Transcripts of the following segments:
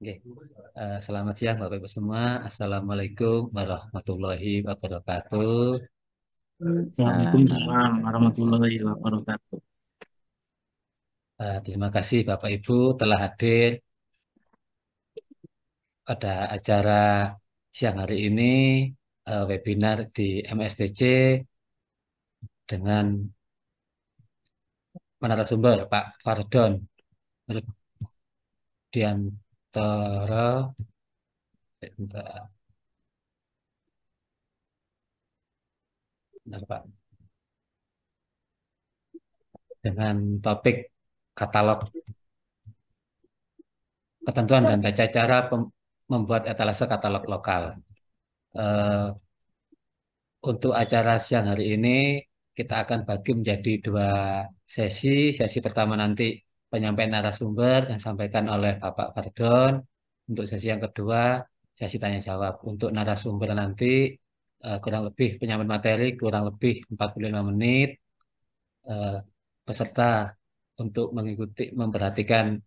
Oke. Selamat siang Bapak Ibu semua. Assalamualaikum warahmatullahi wabarakatuh. Salam. Waalaikumsalam warahmatullahi wabarakatuh. Terima kasih Bapak Ibu telah hadir pada acara siang hari ini, webinar di MSTC dengan narasumber Pak Fardon Rudiantoro, bentar, bentar, Pak, dengan topik katalog ketentuan dan tata cara membuat etalase katalog lokal. Eh, Untuk acara siang hari ini, kita akan bagi menjadi dua sesi. Sesi pertama nanti penyampaian narasumber yang disampaikan oleh Bapak Fardon. Untuk sesi yang kedua, sesi tanya jawab. Untuk narasumber nanti kurang lebih penyampaian materi kurang lebih 45 menit. Eh, Peserta untuk mengikuti, memperhatikan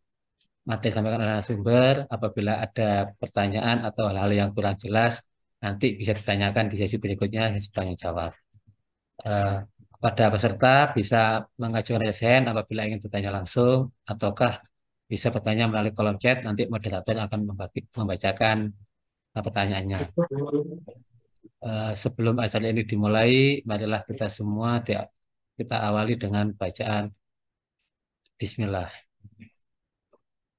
materi yang disampaikan oleh narasumber. Apabila ada pertanyaan atau hal-hal yang kurang jelas, nanti bisa ditanyakan di sesi berikutnya, sesi tanya jawab. eh, Pada peserta bisa mengajukan raise hand apabila ingin bertanya langsung, ataukah bisa bertanya melalui kolom chat. Nanti moderator akan membacakan pertanyaannya. Sebelum acara ini dimulai, marilah kita semua kita awali dengan bacaan Bismillah.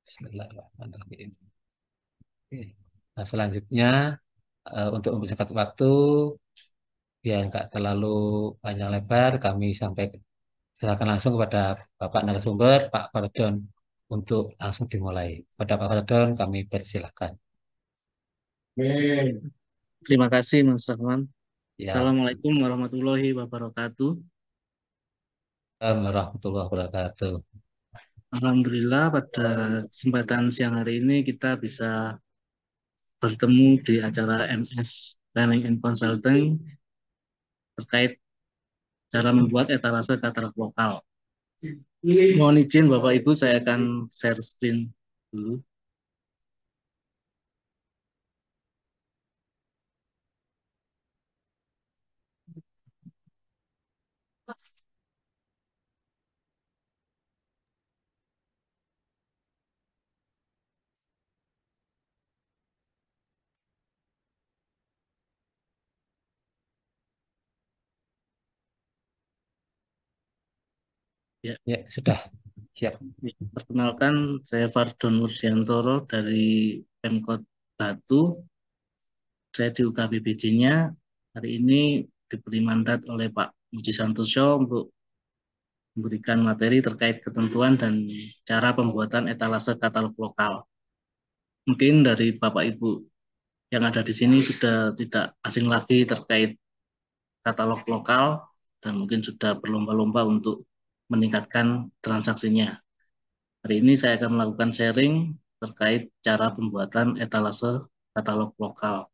Bismillahirrahmanirrahim. Oke. Nah, selanjutnya untuk mempersingkat waktu, biar nggak terlalu panjang lebar, kami sampai silakan langsung kepada Bapak narasumber, Pak Fardon, untuk langsung dimulai. Pada Pak Fardon, kami persilahkan. Terima kasih Mas Rahman. Ya, Assalamualaikum warahmatullahi wabarakatuh. Assalamualaikum warahmatullahi wabarakatuh. Alhamdulillah pada kesempatan siang hari ini kita bisa bertemu di acara MS Planning and Consulting terkait cara membuat etalase katalog lokal. Mohon izin Bapak Ibu, saya akan share screen dulu. Ya, Ya, sudah siap. perkenalkan saya Fardon Ursiantoro dari Pemkot Batu. Saya di UKBPJ-nya hari ini diberi mandat oleh Pak Muji Santoso untuk memberikan materi terkait ketentuan dan cara pembuatan etalase katalog lokal. Mungkin dari Bapak Ibu yang ada di sini sudah tidak asing lagi terkait katalog lokal dan mungkin sudah berlomba-lomba untuk meningkatkan transaksinya. Hari ini saya akan melakukan sharing terkait cara pembuatan etalase katalog lokal.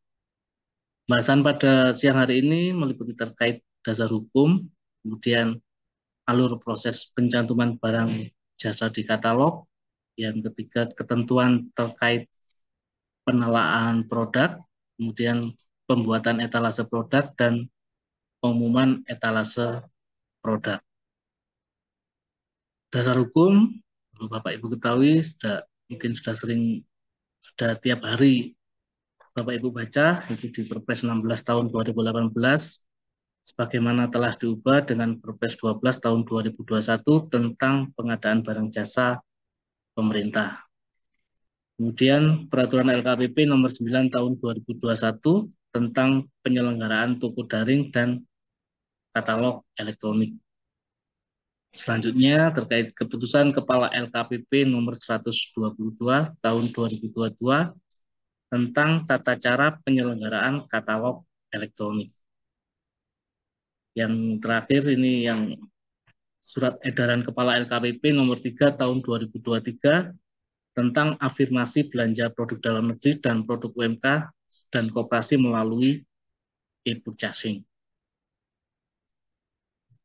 Bahasan pada siang hari ini meliputi terkait dasar hukum, kemudian alur proses pencantuman barang jasa di katalog, yang ketiga ketentuan terkait penelaan produk, kemudian pembuatan etalase produk dan pengumuman etalase produk. Dasar hukum, Bapak Ibu ketahui mungkin sudah sering, sudah tiap hari Bapak Ibu baca, itu di Perpres 16 tahun 2018, sebagaimana telah diubah dengan Perpres 12 tahun 2021 tentang pengadaan barang jasa pemerintah. Kemudian Peraturan LKPP nomor 9 tahun 2021 tentang penyelenggaraan toko daring dan katalog elektronik. Selanjutnya terkait keputusan Kepala LKPP nomor 122 tahun 2022 tentang tata cara penyelenggaraan katalog elektronik. Yang terakhir ini yang Surat Edaran Kepala LKPP nomor 3 tahun 2023 tentang afirmasi belanja produk dalam negeri dan produk UMK dan koperasi melalui e-purchasing.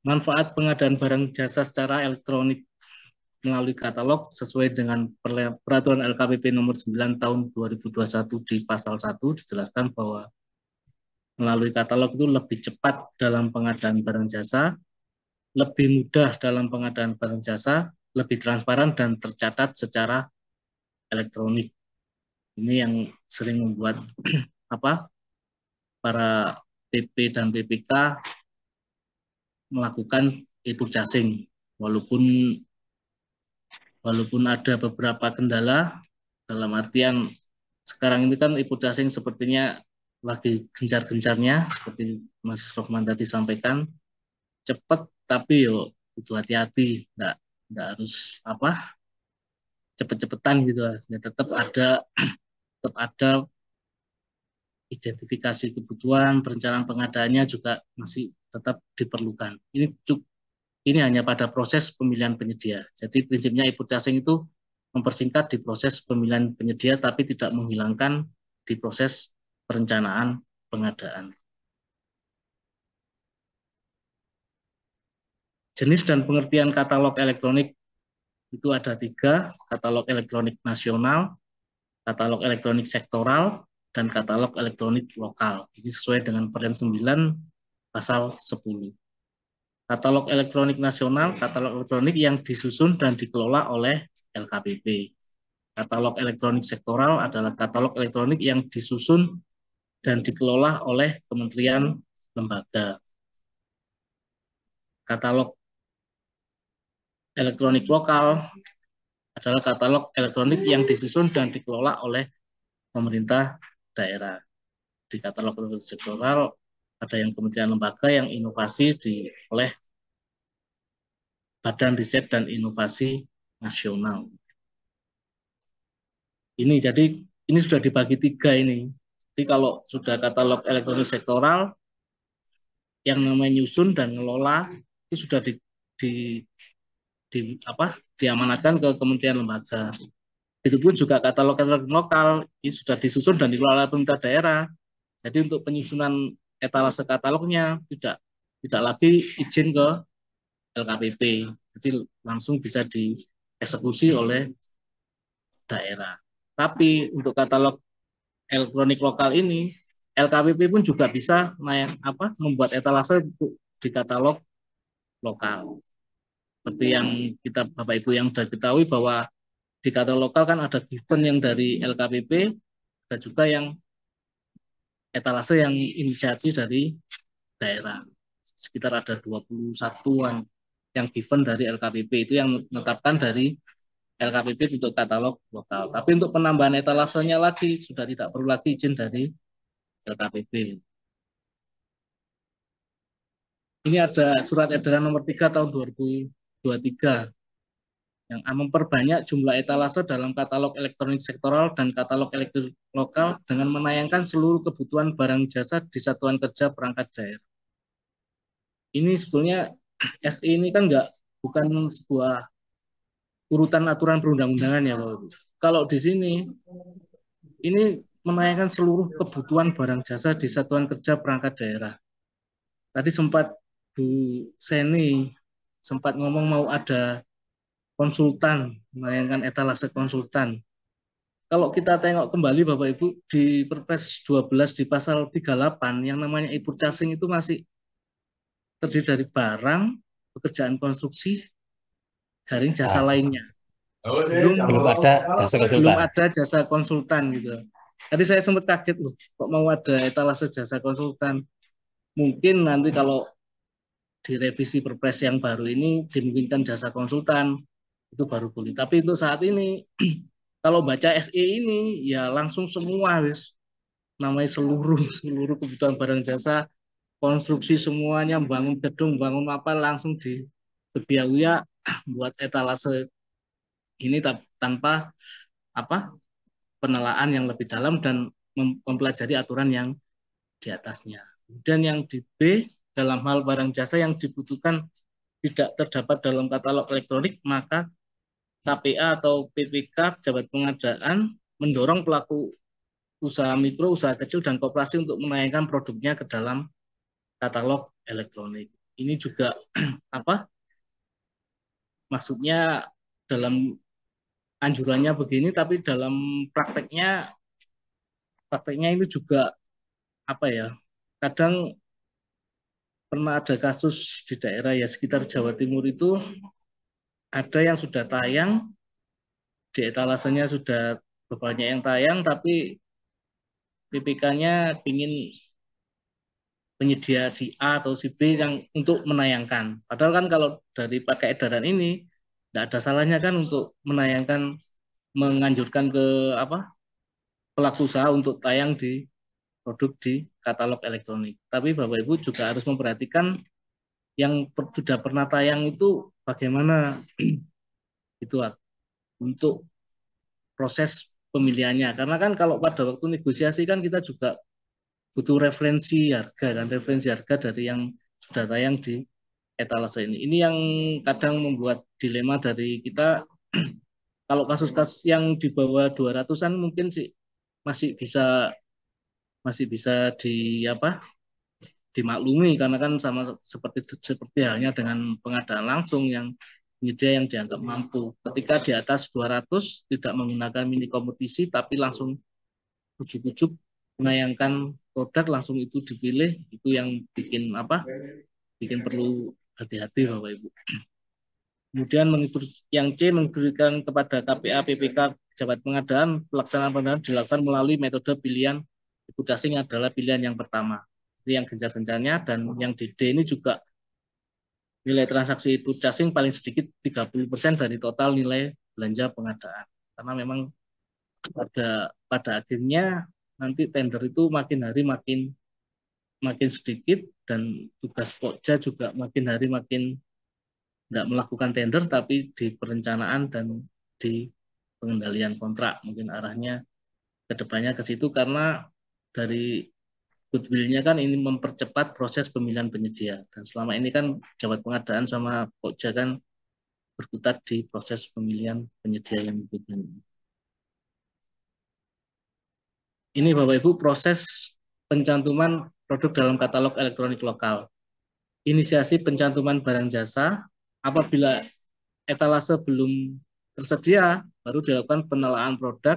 Manfaat pengadaan barang jasa secara elektronik. melalui katalog sesuai dengan peraturan LKPP nomor 9 tahun 2021 di pasal 1 dijelaskan bahwa melalui katalog itu lebih cepat dalam pengadaan barang jasa, lebih mudah dalam pengadaan barang jasa, lebih transparan dan tercatat secara elektronik. Ini yang sering membuat para PP dan PPK melakukan e-purchasing, walaupun ada beberapa kendala, dalam artian sekarang ini kan e-purchasing sepertinya lagi gencar-gencarnya, seperti Mas Rokman tadi sampaikan, cepat tapi yo itu hati-hati, nggak harus cepet-cepetan gitu ya, tetap ada identifikasi kebutuhan, perencanaan pengadaannya juga masih tetap diperlukan. Ini hanya pada proses pemilihan penyedia. Jadi prinsipnya e-purchasing itu mempersingkat di proses pemilihan penyedia, tapi tidak menghilangkan di proses perencanaan pengadaan. Jenis dan pengertian katalog elektronik itu ada 3, katalog elektronik nasional, katalog elektronik sektoral, dan katalog elektronik lokal. Ini sesuai dengan Permen 9 pasal 10. Katalog elektronik nasional, katalog elektronik yang disusun dan dikelola oleh LKPP. Katalog elektronik sektoral adalah katalog elektronik yang disusun dan dikelola oleh kementerian lembaga. Katalog elektronik lokal adalah katalog elektronik yang disusun dan dikelola oleh pemerintah daerah. Di katalog elektronik sektoral ada yang kementerian lembaga, yang inovasi oleh Badan Riset dan Inovasi Nasional. Ini sudah dibagi 3 ini. Jadi kalau sudah katalog elektronik sektoral, yang namanya nyusun dan ngelola itu sudah diamanatkan ke kementerian lembaga. Itu pun juga katalog lokal ini sudah disusun dan dikelola oleh pemerintah daerah. Jadi untuk penyusunan etalase katalognya tidak lagi izin ke LKPP. Jadi langsung bisa dieksekusi oleh daerah. Tapi untuk katalog elektronik lokal ini, LKPP pun juga bisa membuat etalase di katalog lokal. Seperti yang Bapak Ibu yang sudah ketahui bahwa di katalog lokal kan ada given yang dari LKPP, ada juga yang etalase yang inisiasi dari daerah. Sekitar ada 21-an yang given dari LKPP, itu yang menetapkan dari LKPP untuk katalog lokal. Tapi untuk penambahan etalasenya lagi sudah tidak perlu lagi izin dari LKPP. Ini ada surat edaran nomor 3 tahun 2023 yang memperbanyak jumlah etalase dalam katalog elektronik sektoral dan katalog elektronik lokal dengan menayangkan seluruh kebutuhan barang jasa di satuan kerja perangkat daerah. Ini sebetulnya SE ini kan bukan sebuah urutan aturan perundang-undangan ya Bapak Ibu. Kalau di sini ini menayangkan seluruh kebutuhan barang jasa di satuan kerja perangkat daerah. Tadi sempat Bu Seni sempat ngomong mau ada konsultan, menayangkan etalase konsultan. Kalau kita tengok kembali Bapak Ibu di Perpres 12 di pasal 38 yang namanya e-purchasing itu masih terdiri dari barang, pekerjaan konstruksi, garing jasa lainnya. Belum ada jasa konsultan gitu. Tadi saya sempat kaget loh, kok mau ada etalase jasa konsultan. Mungkin nanti kalau direvisi Perpres yang baru ini dimungkinkan jasa konsultan itu baru boleh. Tapi untuk saat ini kalau baca SE ini ya langsung semua namanya seluruh kebutuhan barang jasa konstruksi semuanya, bangun gedung, bangun apa langsung dibiayai buat etalase ini tanpa penelaan yang lebih dalam dan mempelajari aturan yang di atasnya. Kemudian yang di B, dalam hal barang jasa yang dibutuhkan tidak terdapat dalam katalog elektronik, maka KPA atau PPK pejabat pengadaan mendorong pelaku usaha mikro, usaha kecil dan koperasi untuk menayangkan produknya ke dalam katalog elektronik. Ini juga maksudnya dalam anjurannya begini, tapi dalam prakteknya itu juga apa ya? Kadang pernah ada kasus di daerah ya sekitar Jawa Timur itu ada yang sudah tayang di etalasenya sudah banyak yang tayang, tapi PPK-nya ingin penyedia si A atau si B yang untuk menayangkan. Padahal kan kalau dari pakai edaran ini tidak ada salahnya kan untuk menayangkan, menganjurkan ke apa pelaku usaha untuk tayang di produk di katalog elektronik. Tapi Bapak Ibu juga harus memperhatikan yang sudah pernah tayang itu bagaimana itu untuk proses pemilihannya. Karena kan kalau pada waktu negosiasi kan kita juga butuh referensi harga dari yang sudah tayang di etalase ini. Ini yang kadang membuat dilema dari kita. Kalau kasus-kasus yang di bawah 200-an mungkin sih masih bisa masih bisa dimaklumi karena kan sama seperti seperti halnya dengan pengadaan langsung yang penyedia yang dianggap mampu. Ketika di atas 200 tidak menggunakan mini kompetisi tapi langsung ujuk-ujuk menayangkan produk langsung itu dipilih, itu yang bikin perlu hati-hati Bapak Ibu. Kemudian yang C menginstruksikan kepada KPA PPK pejabat pengadaan pelaksanaan pengadaan dilakukan melalui metode pilihan ibu casing adalah pilihan yang pertama. Itu yang gencar-gencarnya, dan yang di D ini juga nilai transaksi ibu casing paling sedikit 30% dari total nilai belanja pengadaan. Karena memang pada akhirnya nanti tender itu makin hari makin makin sedikit, dan tugas Pokja juga makin hari makin tidak melakukan tender tapi di perencanaan dan di pengendalian kontrak. Mungkin arahnya ke depannya ke situ karena dari goodwill-nya kan ini mempercepat proses pemilihan penyedia. Dan selama ini kan jabat pengadaan sama Pokja kan berkutat di proses pemilihan penyedia yang goodwill. Ini Bapak Ibu proses pencantuman produk dalam katalog elektronik lokal. Inisiasi pencantuman barang jasa apabila etalase belum tersedia, baru dilakukan penelaan produk,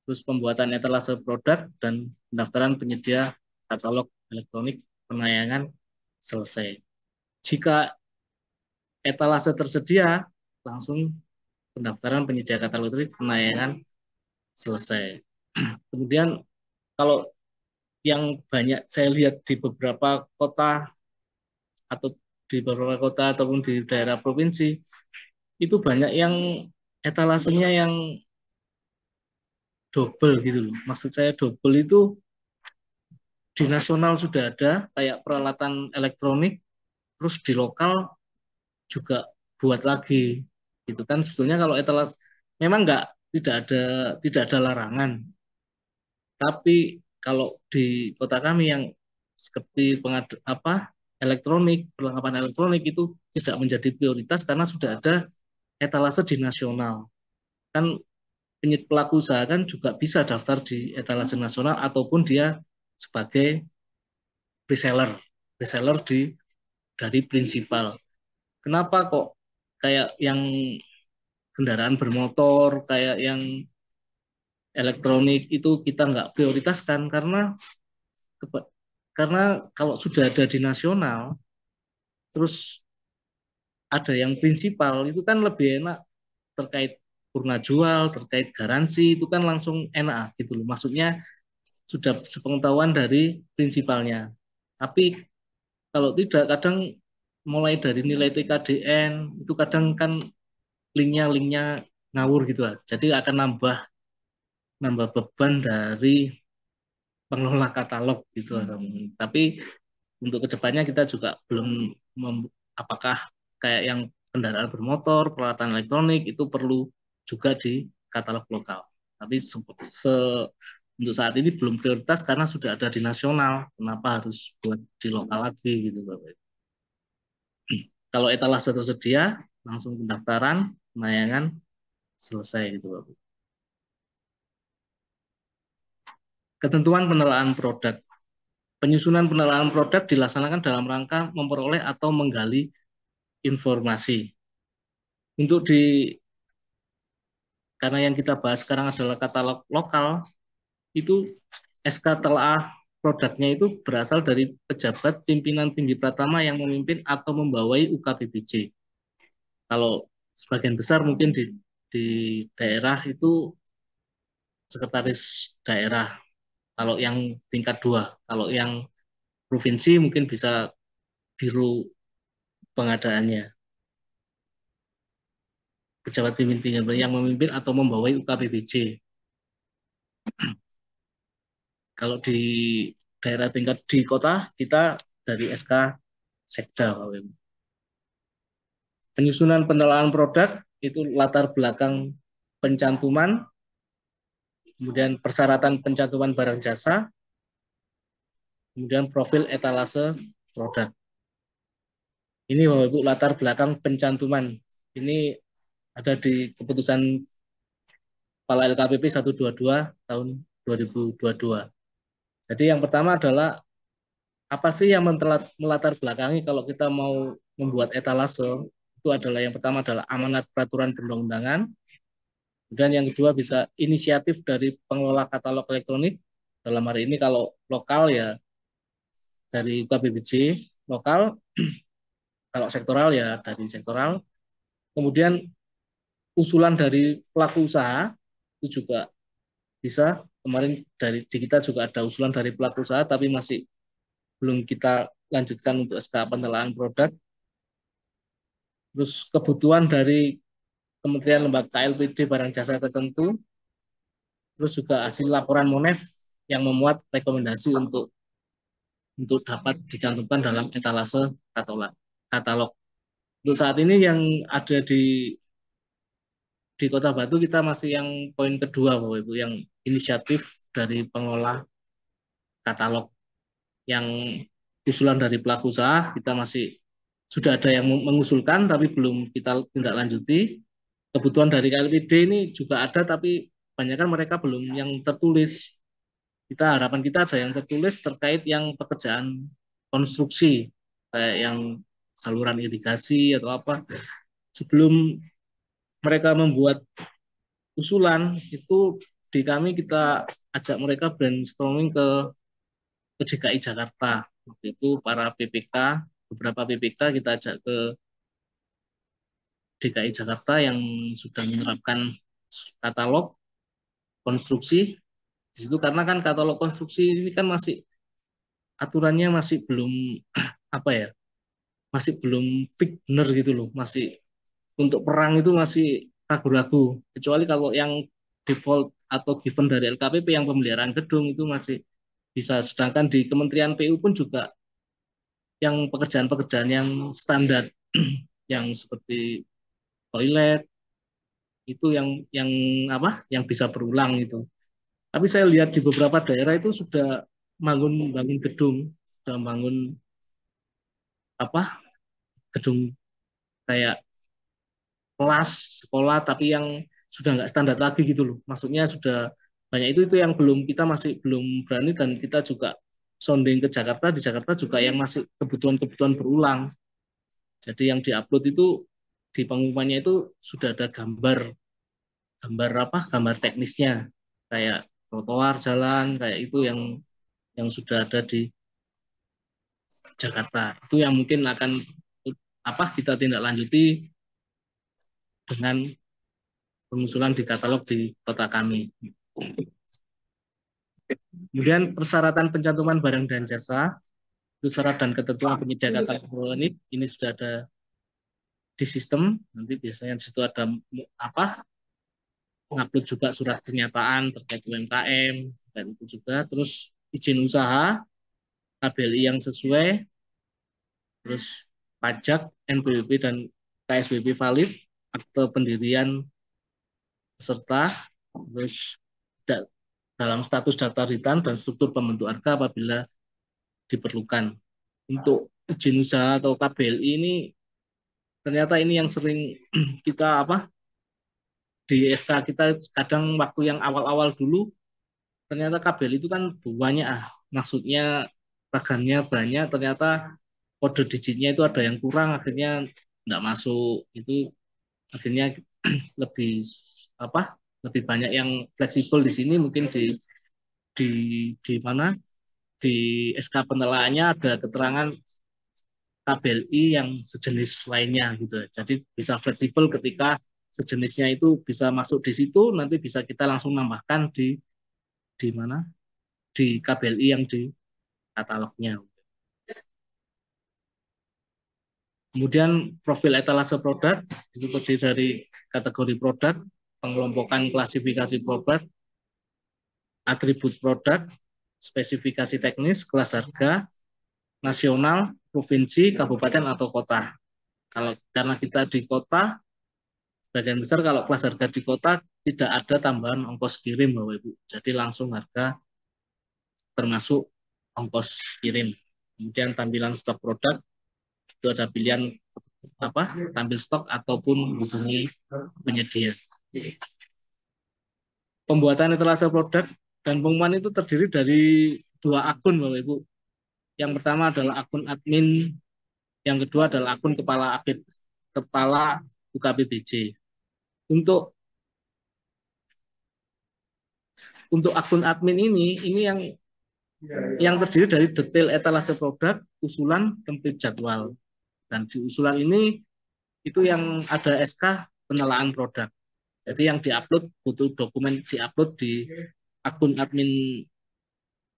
terus pembuatan etalase produk, dan pendaftaran penyedia katalog elektronik penayangan selesai. Jika etalase tersedia, langsung pendaftaran penyedia katalog elektronik penayangan selesai. Kemudian kalau yang banyak saya lihat di beberapa kota atau di beberapa kota ataupun di daerah provinsi, itu banyak yang etalasenya yang double gitu loh. Maksud saya double itu di nasional sudah ada kayak peralatan elektronik, terus di lokal juga buat lagi. Gitu kan sebetulnya kalau etalase memang tidak ada larangan. Tapi kalau di kota kami yang seperti elektronik, perlengkapan elektronik itu tidak menjadi prioritas karena sudah ada etalase di nasional. Kan pelaku usaha kan juga bisa daftar di etalase nasional ataupun dia sebagai reseller, reseller dari prinsipal. Kenapa kok kayak yang kendaraan bermotor, kayak yang elektronik itu kita nggak prioritaskan karena kalau sudah ada di nasional, terus ada yang prinsipal itu kan lebih enak terkait purna jual, terkait garansi itu kan langsung enak gitu loh. Maksudnya sudah sepengetahuan dari prinsipalnya. Tapi kalau tidak kadang mulai dari nilai TKDN itu kadang kan linknya ngawur gitu lah. Jadi akan nambah nambah beban dari pengelola katalog gitu. Tapi untuk kedepannya kita juga belum apakah kayak yang kendaraan bermotor, peralatan elektronik itu perlu juga di katalog lokal. Tapi untuk saat ini belum prioritas karena sudah ada di nasional. Kenapa harus buat di lokal lagi gitu Bapak. Kalau etalase tersedia, langsung pendaftaran, penayangan, selesai gitu Bapak. Ketentuan penelaan produk. Penyusunan penelaan produk dilaksanakan dalam rangka memperoleh atau menggali informasi. Untuk di karena yang kita bahas sekarang adalah katalog lokal, itu SK telah produknya itu berasal dari pejabat pimpinan tinggi Pratama yang memimpin atau membawai UKBBJ. Kalau sebagian besar mungkin di daerah itu sekretaris daerah. Kalau yang tingkat 2, kalau yang provinsi mungkin bisa biro pengadaannya. Pejabat pimpinan yang memimpin atau membawai UKBBJ. Kalau di daerah tingkat di kota kita dari SK Sekda. Penyusunan pengelolaan produk itu latar belakang pencantuman, kemudian persyaratan pencantuman barang jasa, kemudian profil etalase produk. Ini Bapak Ibu latar belakang pencantuman. Ini ada di keputusan Kepala LKPP 122 tahun 2022. Jadi yang pertama adalah apa sih yang melatar belakangi kalau kita mau membuat etalase, itu adalah yang pertama adalah amanat peraturan perundang-undangan, dan yang kedua bisa inisiatif dari pengelola katalog elektronik. Dalam hari ini kalau lokal ya dari UKBBJ lokal, kalau sektoral ya dari sektoral. Kemudian usulan dari pelaku usaha itu juga bisa. Kemarin di kita juga ada usulan dari pelaku usaha, tapi masih belum kita lanjutkan untuk SK penelaan produk. Terus kebutuhan dari Kementerian Lembaga KLPD barang jasa tertentu, terus juga hasil laporan Monef yang memuat rekomendasi untuk dapat dicantumkan dalam etalase katalog. Untuk saat ini yang ada di Kota Batu kita masih yang poin kedua, Bapak Ibu, yang inisiatif dari pengelola katalog. Yang usulan dari pelaku usaha kita masih sudah ada yang mengusulkan tapi belum kita tindak lanjuti. Kebutuhan dari KLPD ini juga ada tapi kebanyakan mereka belum yang tertulis. Harapan kita ada yang tertulis terkait yang pekerjaan konstruksi kayak yang saluran irigasi atau apa. Sebelum mereka membuat usulan itu di kami kita ajak mereka brainstorming ke DKI Jakarta. Waktu itu para PPK, beberapa PPK kita ajak ke DKI Jakarta yang sudah menerapkan katalog konstruksi. Di situ karena kan katalog konstruksi ini kan masih aturannya masih belum apa ya, masih belum fix benar gitu loh, masih untuk perang itu masih ragu-ragu. Kecuali kalau yang default atau given dari LKPP yang pemeliharaan gedung itu masih bisa. Sedangkan di Kementerian PU pun juga yang pekerjaan-pekerjaan yang standar yang seperti toilet itu yang apa? Yang bisa berulang itu. Tapi saya lihat di beberapa daerah itu sudah bangun gedung, sudah bangun apa? Gedung kayak kelas sekolah tapi yang sudah nggak standar lagi gitu loh. Maksudnya sudah banyak itu yang belum kita masih belum berani, dan kita juga sounding ke Jakarta, di Jakarta juga yang masih kebutuhan-kebutuhan berulang. Jadi yang diupload itu di pengumumannya itu sudah ada gambar gambar apa? Gambar teknisnya kayak trotoar jalan kayak itu yang sudah ada di Jakarta. Itu yang mungkin akan apa kita tindak lanjuti dengan pengusulan di katalog di kota kami. Kemudian persyaratan pencantuman barang dan jasa, itu syarat dan ketentuan penyedia katalog elektronik, ini sudah ada di sistem. Nanti biasanya di situ ada apa? Mengupload juga surat pernyataan terkait UMKM dan itu juga. Terus izin usaha, KBLI yang sesuai, terus pajak, NPWP dan KSBP valid, akte pendirian peserta, terus dalam status daftar hitam dan struktur pembentuk harga apabila diperlukan. Untuk izin usaha atau KBLI ini ternyata ini yang sering kita apa di SK kita kadang waktu yang awal-awal dulu ternyata KBLI itu kan banyak maksudnya ragamnya banyak, ternyata kode digitnya itu ada yang kurang, akhirnya nggak masuk. Itu akhirnya lebih apa lebih banyak yang fleksibel di sini mungkin di di mana di SK penelaannya ada keterangan KBLI yang sejenis lainnya gitu. Jadi bisa fleksibel ketika sejenisnya itu bisa masuk di situ, nanti bisa kita langsung nambahkan di mana di KBLI yang di katalognya. Kemudian profil etalase produk itu terdiri dari kategori produk, pengelompokan klasifikasi produk, atribut produk, spesifikasi teknis, kelas harga, nasional, provinsi, kabupaten atau kota. Kalau karena kita di kota, sebagian besar kalau kelas harga di kota tidak ada tambahan ongkos kirim Bapak Ibu. Jadi langsung harga termasuk ongkos kirim. Kemudian tampilan stok produk itu ada pilihan apa? Tampil stok ataupun hubungi penyedia. Pembuatan etalase produk dan pengumuman itu terdiri dari dua akun Bapak Ibu. Yang pertama adalah akun admin, yang kedua adalah akun kepala UKBBJ. Untuk akun admin ini yang terdiri dari detail etalase produk, usulan, template jadwal. Dan di usulan ini itu yang ada SK penelaan produk. Jadi yang diupload butuh dokumen diupload di akun admin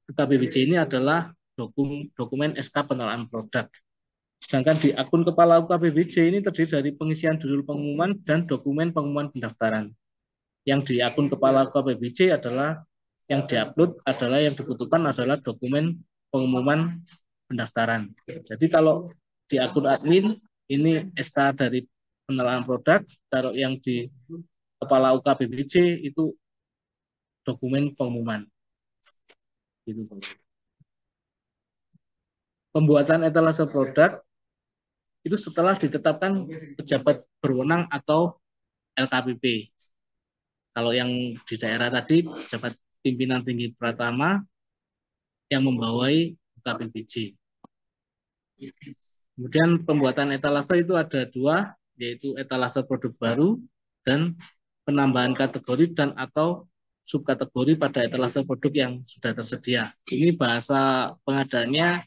UKBBJ ini adalah dokumen SK penelaan produk. Sedangkan di akun kepala UKBBJ ini terdiri dari pengisian judul pengumuman dan dokumen pengumuman pendaftaran. Yang di akun kepala UKBBJ adalah yang diupload adalah yang dibutuhkan adalah dokumen pengumuman pendaftaran. Jadi kalau di akun admin ini SK dari penelaan produk, kalau yang di kepala UKBBJ itu dokumen pengumuman. Gitu. Pembuatan etalase produk itu setelah ditetapkan pejabat berwenang atau LKPP. Kalau yang di daerah tadi pejabat pimpinan tinggi Pratama yang membawai UKBBJ. Kemudian pembuatan etalase itu ada dua, yaitu etalase produk baru dan penambahan kategori dan atau subkategori pada etalase produk yang sudah tersedia. Ini bahasa pengadaannya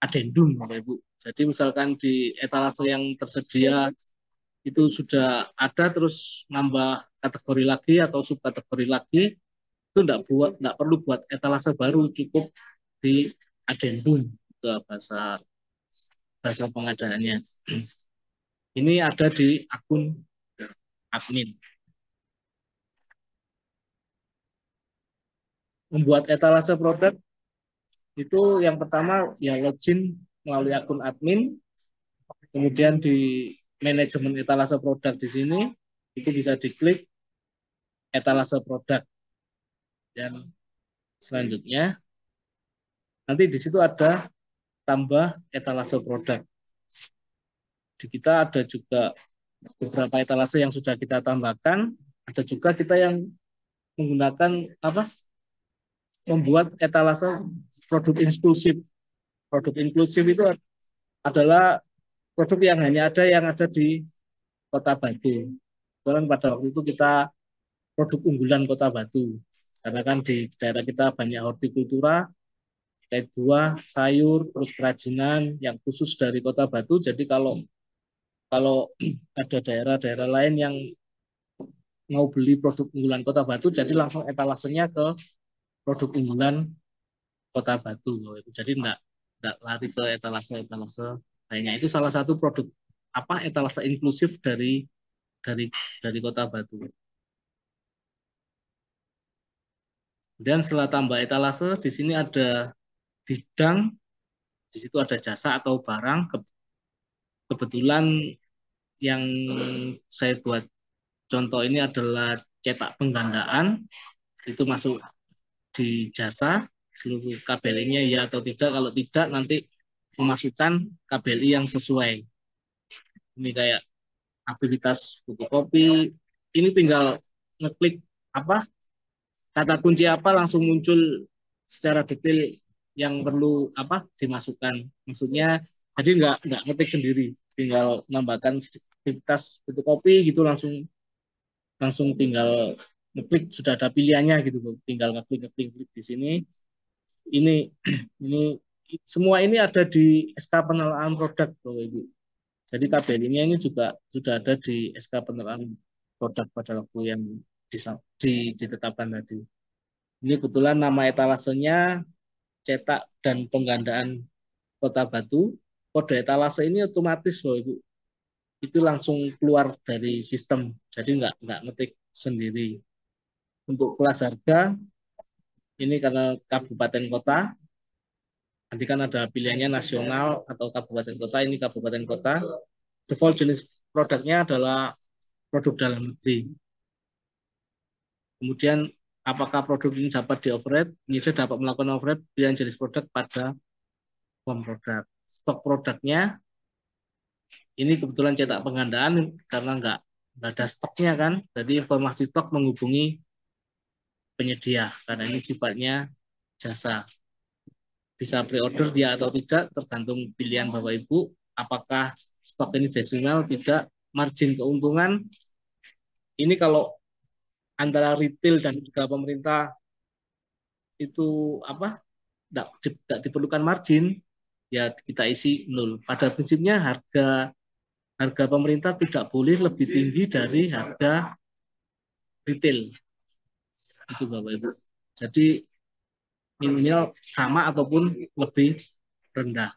adendum, Bapak Ibu. Jadi misalkan di etalase yang tersedia itu sudah ada terus nambah kategori lagi atau subkategori lagi, itu enggak perlu buat etalase baru, cukup di adendum ke bahasa pengadaannya. Ini ada di akun admin. Membuat etalase produk itu yang pertama ya login melalui akun admin, kemudian di manajemen etalase produk di sini itu bisa diklik etalase produk dan selanjutnya nanti di situ ada tambah etalase produk. Di kita ada juga beberapa etalase yang sudah kita tambahkan, ada juga kita yang menggunakan apa? Membuat etalase produk inklusif. Produk inklusif itu adalah produk yang ada di Kota Batu. Kebetulan pada waktu itu kita produk unggulan Kota Batu. Karena kan di daerah kita banyak hortikultura, kayak buah, sayur, terus kerajinan yang khusus dari Kota Batu. Jadi kalau kalau ada daerah-daerah lain yang mau beli produk unggulan Kota Batu, jadi langsung etalasenya ke produk unggulan Kota Batu. Jadi enggak lari ke etalase-etalase lainnya. Itu salah satu produk apa etalase inklusif dari dari Kota Batu. Dan setelah tambah etalase, di sini ada bidang, di situ ada jasa atau barang. Kebetulan yang saya buat contoh ini adalah cetak penggandaan, itu masuk di jasa, seluruh KBLI-nya ya atau tidak. Kalau tidak, nanti memasukkan KBLI yang sesuai. Ini kayak aktivitas fotokopi, ini tinggal ngeklik apa kata kunci apa langsung muncul secara detail yang perlu apa dimasukkan. Maksudnya jadi nggak ngetik sendiri, tinggal nambahkan aktivitas fotokopi gitu langsung langsung tinggal ngeklik sudah ada pilihannya gitu Bu. Tinggal ngeklik di sini. Ini ini semua ini ada di SK pengelolaan produk Bapak Ibu. Jadi tabelnya ini juga sudah ada di SK pengelolaan produk pada waktu yang ditetapkan tadi. Ini kebetulan nama etalasenya cetak dan penggandaan Kota Batu. Kode etalase ini otomatis Bapak Ibu. Itu langsung keluar dari sistem. Jadi nggak ngetik sendiri. Untuk kelas harga ini karena kabupaten kota, nanti kan ada pilihannya nasional atau kabupaten kota. Ini kabupaten kota. Default jenis produknya adalah produk dalam negeri. Kemudian apakah produk ini dapat di override? Penyedia dapat melakukan override pilihan jenis produk pada form produk. Stok produknya ini kebetulan cetak penggandaan karena nggak ada stoknya kan. Jadi informasi stok menghubungi penyedia karena ini sifatnya jasa. Bisa pre-order dia atau tidak tergantung pilihan Bapak Ibu. Apakah stok ini decimal tidak, margin keuntungan. Ini kalau antara retail dan juga pemerintah itu apa? Tidak diperlukan margin, ya kita isi nol. Pada prinsipnya harga pemerintah tidak boleh lebih tinggi dari harga retail. Itu Bapak Ibu. Jadi minimal sama ataupun lebih rendah.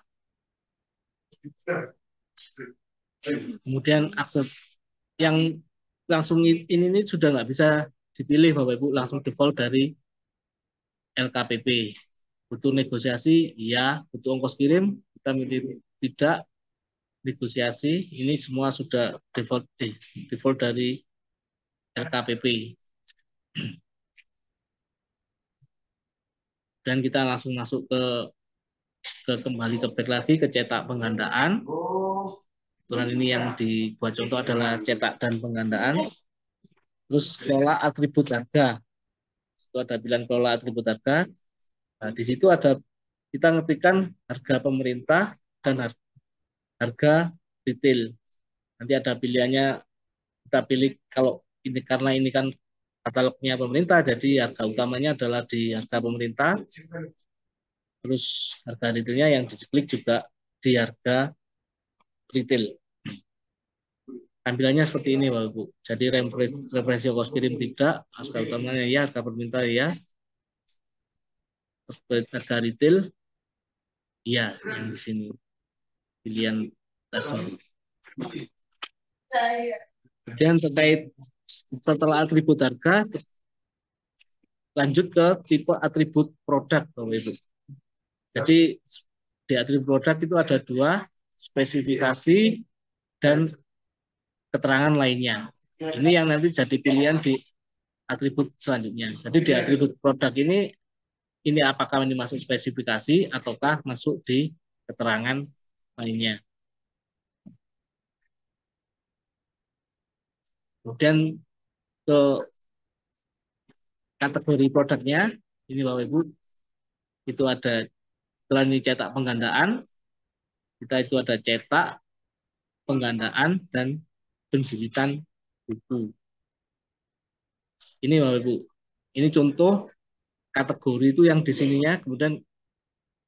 Kemudian akses yang langsung ini sudah nggak bisa dipilih Bapak Ibu, langsung default dari LKPP. Butuh negosiasi, iya. Butuh ongkos kirim, kita milih tidak. Negosiasi, ini semua sudah default dari LKPP. Dan kita langsung masuk ke kembali ke back lagi ke cetak penggandaan. Kebetulan ini yang dibuat contoh adalah cetak dan penggandaan. Terus kelola atribut harga. Itu ada pilihan kelola atribut harga. Nah, di situ ada kita ngetikkan harga pemerintah dan harga retail. Nanti ada pilihannya, kita pilih kalau ini karena ini kan katalognya pemerintah, jadi harga utamanya adalah di harga pemerintah. Terus harga retailnya yang diklik juga di harga retail. Tampilannya seperti ini Bapak Ibu. Jadi referensi ongkos kirim tidak, harga utamanya ya, harga pemerintah ya, harga retail iya yang di sini pilihan tadi. Kemudian terkait setelah atribut harga, lanjut ke tipe atribut produk Bapak Ibu. Jadi di atribut produk itu ada dua, spesifikasi dan keterangan lainnya. Ini yang nanti jadi pilihan di atribut selanjutnya. Jadi di atribut produk ini apakah ini masuk spesifikasi ataukah masuk di keterangan lainnya. Kemudian ke kategori produknya, ini Bapak Ibu, itu ada setelah ini cetak penggandaan, kita itu ada cetak, penggandaan, dan penjilitan buku. Ini Bapak Ibu, ini contoh kategori itu yang di sininya, kemudian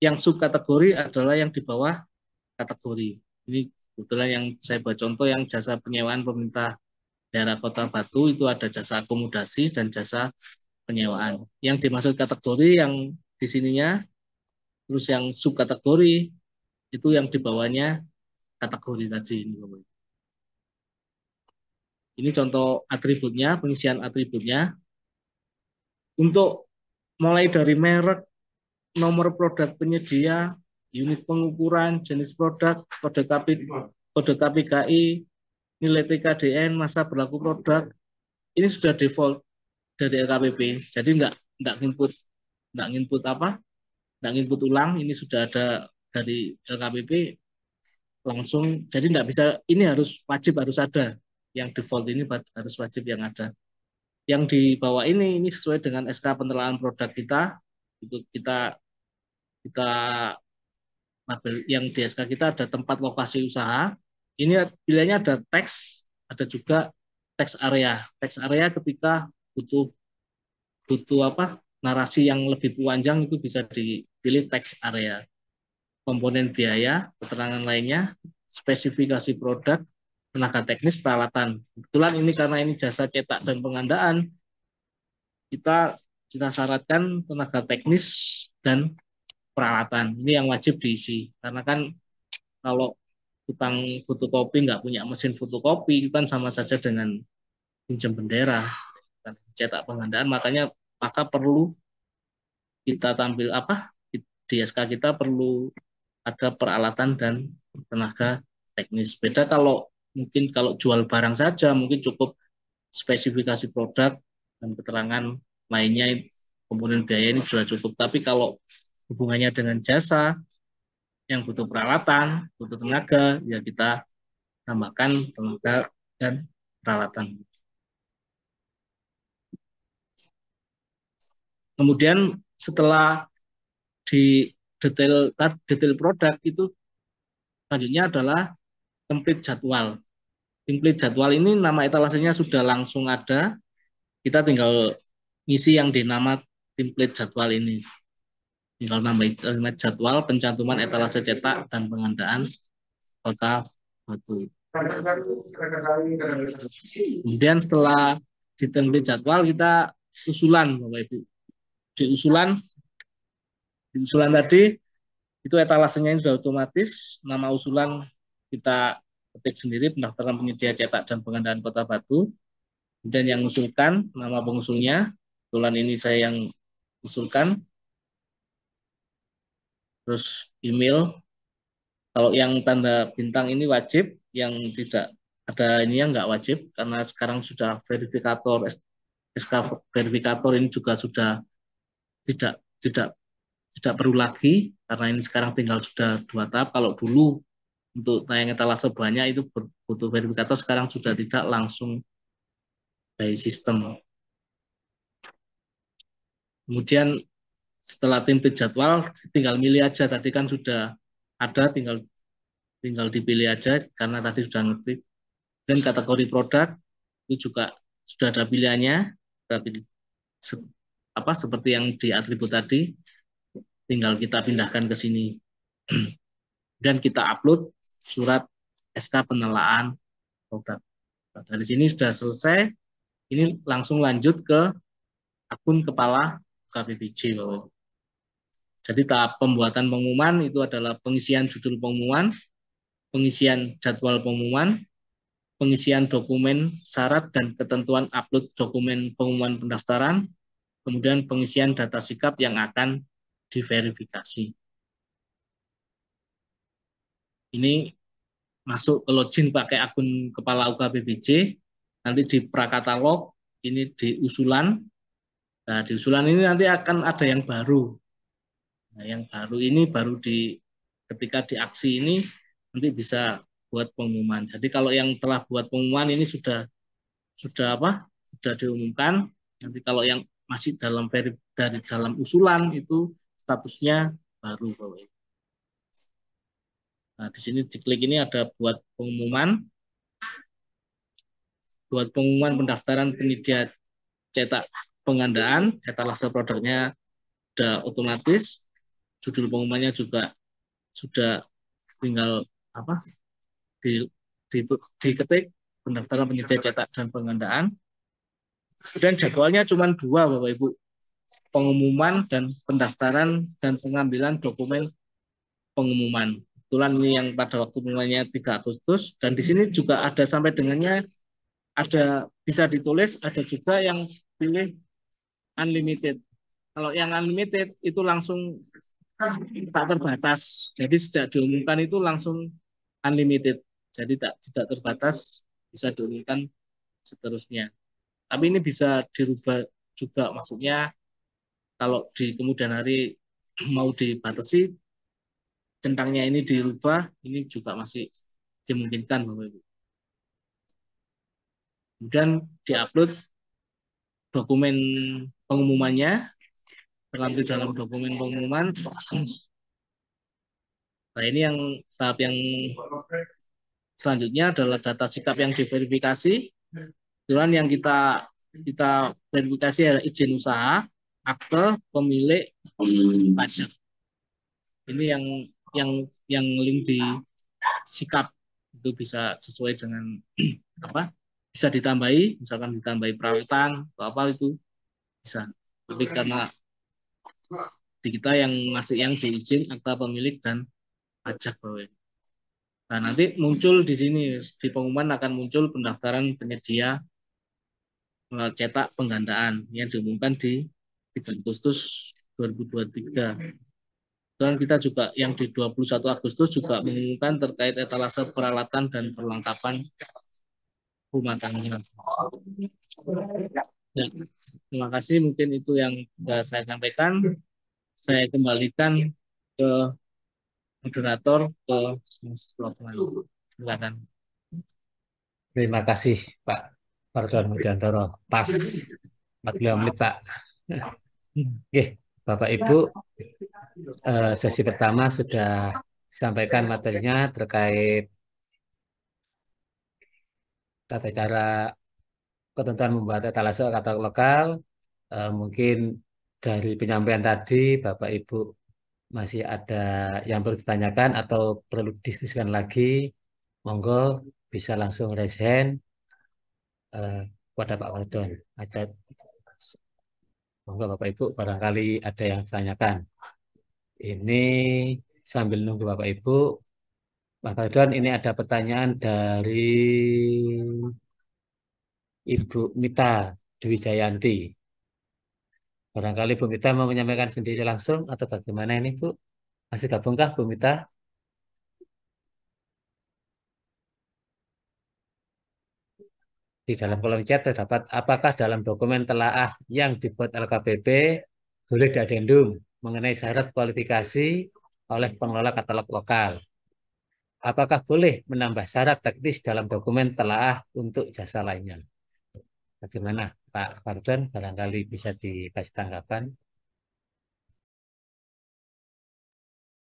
yang subkategori adalah yang di bawah kategori. Ini kebetulan yang saya buat contoh yang jasa penyewaan pemerintah daerah Kota Batu itu ada jasa akomodasi dan jasa penyewaan. Yang dimaksud kategori yang di sininya, terus yang subkategori itu yang di bawahnya kategori tadi. Ini contoh atributnya, pengisian atributnya. Untuk mulai dari merek, nomor produk penyedia, unit pengukuran, jenis produk, kode KPKI, nilai TKDN, masa berlaku produk, ini sudah default dari LKPP. Jadi nggak nginput apa, nggak nginput ulang. Ini sudah ada dari LKPP langsung. Jadi nggak bisa. Ini harus ada. Yang default ini harus wajib yang ada. Yang di bawah ini sesuai dengan SK penerapan produk kita. Itu kita yang di SK kita ada tempat lokasi usaha. Ini pilihannya ada teks, ada juga teks area. Teks area ketika butuh butuh narasi yang lebih panjang itu bisa dipilih text area. Komponen biaya, keterangan lainnya, spesifikasi produk, tenaga teknis, peralatan. Kebetulan ini karena ini jasa cetak dan pengandaan, kita kita syaratkan tenaga teknis dan peralatan. Ini yang wajib diisi. Karena kan kalau tukang fotokopi nggak punya mesin fotokopi, itu kan sama saja dengan pinjam bendera dan cetak pengandaan. Maka perlu kita tampil di SK kita perlu ada peralatan dan tenaga teknis. Beda kalau mungkin kalau jual barang saja mungkin cukup spesifikasi produk dan keterangan lainnya, komponen biaya ini sudah cukup. Tapi kalau hubungannya dengan jasa yang butuh peralatan, butuh tenaga, ya kita tambahkan tenaga dan peralatan. Kemudian setelah di detail produk itu selanjutnya adalah template jadwal. Template jadwal ini nama etalasenya sudah langsung ada. Kita tinggal ngisi yang dinama template jadwal ini. Tinggal nambah jadwal pencantuman etalase cetak dan pengandaan Kota Batu. Kemudian setelah di template jadwal kita usulan Bapak Ibu. Di usulan tadi itu etalasenya ini sudah otomatis, nama usulan kita ketik sendiri, pendaftaran penyedia cetak dan pengandaan Kota Batu. Kemudian yang mengusulkan, nama pengusulnya, kebetulan ini saya yang usulkan. Terus email, kalau yang tanda bintang ini wajib, yang tidak ada ini yang nggak wajib, karena sekarang sudah verifikator, SK verifikator ini juga sudah tidak tidak tidak perlu lagi, karena ini sekarang tinggal sudah 2 tahap. Kalau dulu untuk tayang etalase banyak itu butuh verifikator, sekarang sudah tidak, langsung by sistem. Kemudian setelah template jadwal tinggal milih aja, tadi kan sudah ada, tinggal dipilih aja karena tadi sudah ngerti. Dan kategori produk itu juga sudah ada pilihannya, tapi seperti yang di atribut tadi, tinggal kita pindahkan ke sini dan kita upload surat SK penelaan produk. Dari sini sudah selesai, ini langsung lanjut ke akun kepala KPPJ, Bapak. Jadi tahap pembuatan pengumuman itu adalah pengisian judul pengumuman, pengisian jadwal pengumuman, pengisian dokumen syarat dan ketentuan upload dokumen pengumuman pendaftaran, kemudian pengisian data sikap yang akan diverifikasi. Ini masuk ke login pakai akun kepala UKBBJ, nanti di prakatalog, ini di usulan. Nah, di usulan ini nanti akan ada yang baru. Nah, yang baru ini baru ketika di aksi ini nanti bisa buat pengumuman. Jadi kalau yang telah buat pengumuman ini sudah diumumkan. Nanti kalau yang masih dari dalam usulan itu statusnya baru, Bapak. Nah, di sini diklik ini ada buat pengumuman pendaftaran penyedia cetak pengandaan, etalase produknya sudah otomatis, judul pengumumannya juga sudah tinggal di, diketik pendaftaran penyedia cetak dan pengandaan. Dan jadwalnya cuma 2, Bapak Ibu, pengumuman dan pendaftaran dan pengambilan dokumen pengumuman. Kebetulan ini yang pada waktu pengumumannya 3 Agustus, dan di sini juga ada sampai dengannya, ada bisa ditulis, ada juga yang pilih unlimited. Kalau yang unlimited itu langsung tak terbatas. Jadi sejak diumumkan itu langsung unlimited. Jadi tidak terbatas, bisa diumumkan seterusnya. Tapi ini bisa dirubah juga, maksudnya kalau di kemudian hari mau dibatasi, centangnya ini dirubah, ini juga masih dimungkinkan, Bapak Ibu. Kemudian diupload dokumen pengumumannya, terlampir dalam dokumen pengumuman. Nah, ini yang tahap yang selanjutnya adalah data sikap yang diverifikasi. Kebetulan yang kita kita verifikasi adalah izin usaha, akte, pemilik, pajak. Ini yang yang link di sikap itu bisa sesuai dengan apa? Bisa ditambahi, misalkan ditambahi perawatan atau apa itu bisa. Tapi karena di kita yang masih yang diizin akta pemilik dan pajak Bapak. Nah, nanti muncul di sini di pengumuman akan muncul pendaftaran penyedia cetak penggandaan yang diumumkan di 3 Agustus 2023. Dan kita juga yang di 21 Agustus juga mengumumkan terkait etalase peralatan dan perlengkapan rumah tangga. Ya, terima kasih. Mungkin itu yang bisa saya sampaikan. Saya kembalikan ke moderator ke Mas Lukman. Silakan. Terima kasih Pak Pardon Mudiantoro. Pas 45 menit Pak. Oke, Bapak Ibu, sesi pertama sudah disampaikan materinya terkait tata cara ketentuan membuat etalase katalog lokal. Mungkin dari penyampaian tadi, Bapak Ibu masih ada yang perlu ditanyakan atau perlu diskusikan lagi, monggo bisa langsung raise hand eh, kepada Pak Wadon. Aja, monggo Bapak Ibu barangkali ada yang ditanyakan. Ini sambil nunggu Bapak Ibu, Pak Wadon ini ada pertanyaan dari Ibu Mita Dwi Jayanti. Barangkali Bu Mita mau menyampaikan sendiri langsung atau bagaimana ini Bu? Masih gabungkah Bu Mita? Di dalam kolom chat terdapat apakah dalam dokumen telaah yang dibuat LKPP boleh diadendum mengenai syarat kualifikasi oleh pengelola katalog lokal. Apakah boleh menambah syarat teknis dalam dokumen telaah untuk jasa lainnya? Bagaimana Pak Fardon? Barangkali bisa dikasih tanggapan.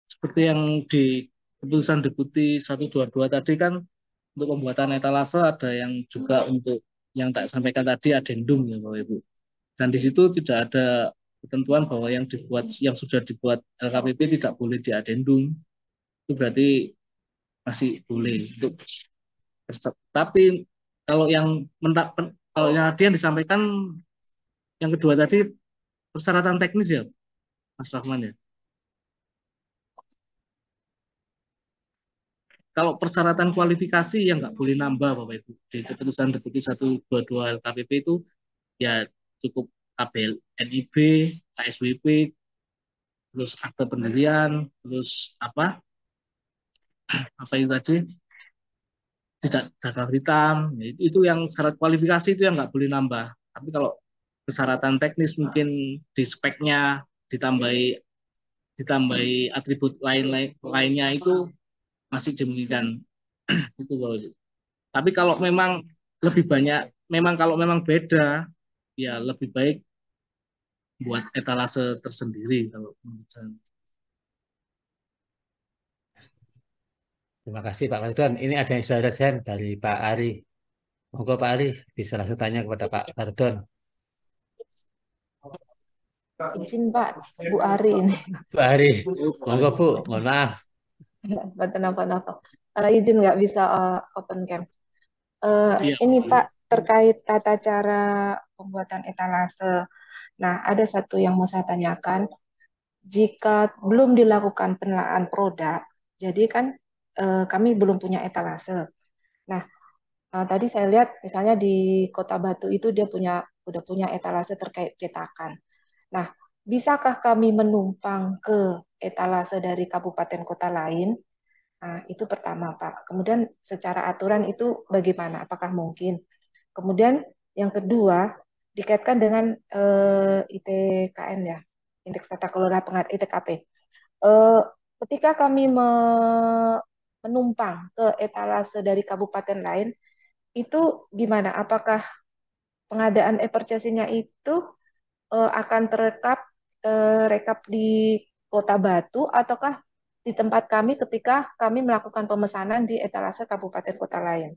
Seperti yang di keputusan Deputi 122 tadi kan untuk pembuatan etalase ada yang juga untuk yang tak sampaikan tadi adendum ya Bapak Ibu. Dan di situ tidak ada ketentuan bahwa yang sudah dibuat LKPP tidak boleh diadendum. Itu berarti masih boleh untuk tapi kalau yang kalau yang tadi yang disampaikan yang kedua tadi persyaratan teknis ya Mas Rahman ya. Kalau persyaratan kualifikasi yang nggak boleh nambah Bapak Ibu. Di keputusan Deputi 122 LKPP itu ya cukup tabel NIB, KSWP, terus akte pendirian, terus apa itu tadi tidak gagal hitam, ya, itu yang syarat kualifikasi itu yang nggak boleh nambah. Tapi kalau persyaratan teknis mungkin di speknya ditambahi ditambahi atribut lainnya itu masih dimungkinkan itu kalau. Tapi kalau memang lebih banyak, memang kalau memang beda, ya lebih baik buat etalase tersendiri kalau menurut saya. Terima kasih Pak Fardon. Ini ada yang sudah raise hand dari Pak Ari. Monggo Pak Ari bisa langsung tanya kepada Pak Fardon. Izin Pak, Bu Ari ini. Bu Ari, monggo Bu, mohon maaf. Kenapa-napa. Izin nggak bisa open cam. Iya, Ini Pak, terkait tata cara pembuatan etalase. Nah, ada satu yang mau saya tanyakan. Jika belum dilakukan penelaan produk, jadi kan kami belum punya etalase. Nah, tadi saya lihat misalnya di Kota Batu itu dia udah punya etalase terkait cetakan. Nah, bisakah kami menumpang ke etalase dari kabupaten kota lain? Nah, itu pertama, Pak. Kemudian secara aturan itu bagaimana? Apakah mungkin? Kemudian yang kedua, dikaitkan dengan ITKN ya, Indeks Tata Kelola ITKP. Eh, Ketika kami menumpang ke etalase dari kabupaten lain, itu gimana? Apakah pengadaan e-purchasing-nya itu akan rekap di Kota Batu ataukah di tempat kami ketika kami melakukan pemesanan di etalase kabupaten kota lain.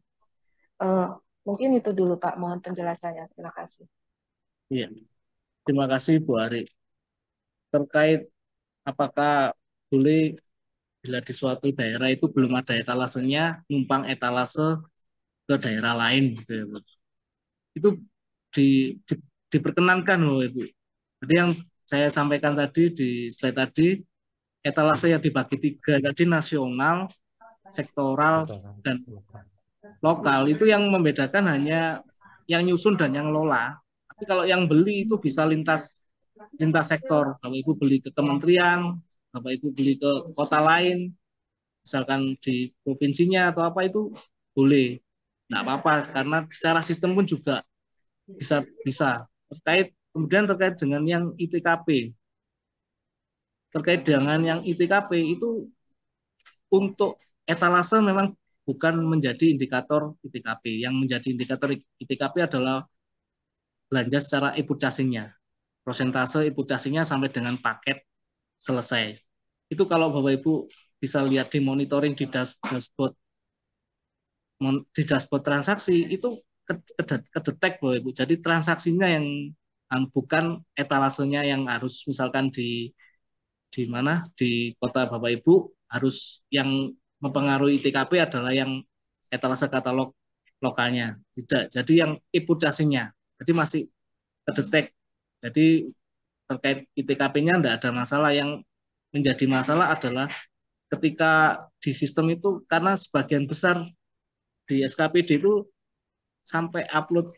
Eh, Mungkin itu dulu Pak, mohon penjelasannya. Terima kasih. Iya, terima kasih Bu Ari. Terkait apakah boleh bila di suatu daerah itu belum ada etalasenya, numpang etalase ke daerah lain gitu ya Bu. Itu di, di, diperkenankan loh Ibu. Jadi yang saya sampaikan tadi di slide tadi, etalase yang dibagi tiga tadi, nasional, sektoral, dan lokal. Itu yang membedakan hanya yang nyusun dan yang lola. Tapi kalau yang beli itu bisa lintas lintas sektor. Bapak Ibu beli ke kementerian, Bapak Ibu beli ke kota lain, misalkan di provinsinya atau apa itu boleh. Nggak apa-apa, karena secara sistem pun juga bisa bisa terkait dengan yang ITKP. Terkait dengan yang ITKP itu untuk etalase memang bukan menjadi indikator ITKP. Yang menjadi indikator ITKP adalah belanja secara input casingnya. Prosentase input casingnya sampai dengan paket selesai. Itu kalau Bapak Ibu bisa lihat di monitoring di dashboard transaksi itu kedetek Bapak Ibu. Jadi transaksinya yang bukan etalasenya yang harus misalkan di mana di kota Bapak Ibu harus yang mempengaruhi ITKP adalah yang etalase katalog lokalnya. Tidak. Jadi yang input casingnya. Jadi masih kedetek. Jadi terkait ITKP-nya tidak ada masalah. Yang menjadi masalah adalah ketika di sistem itu karena sebagian besar di SKPD itu sampai upload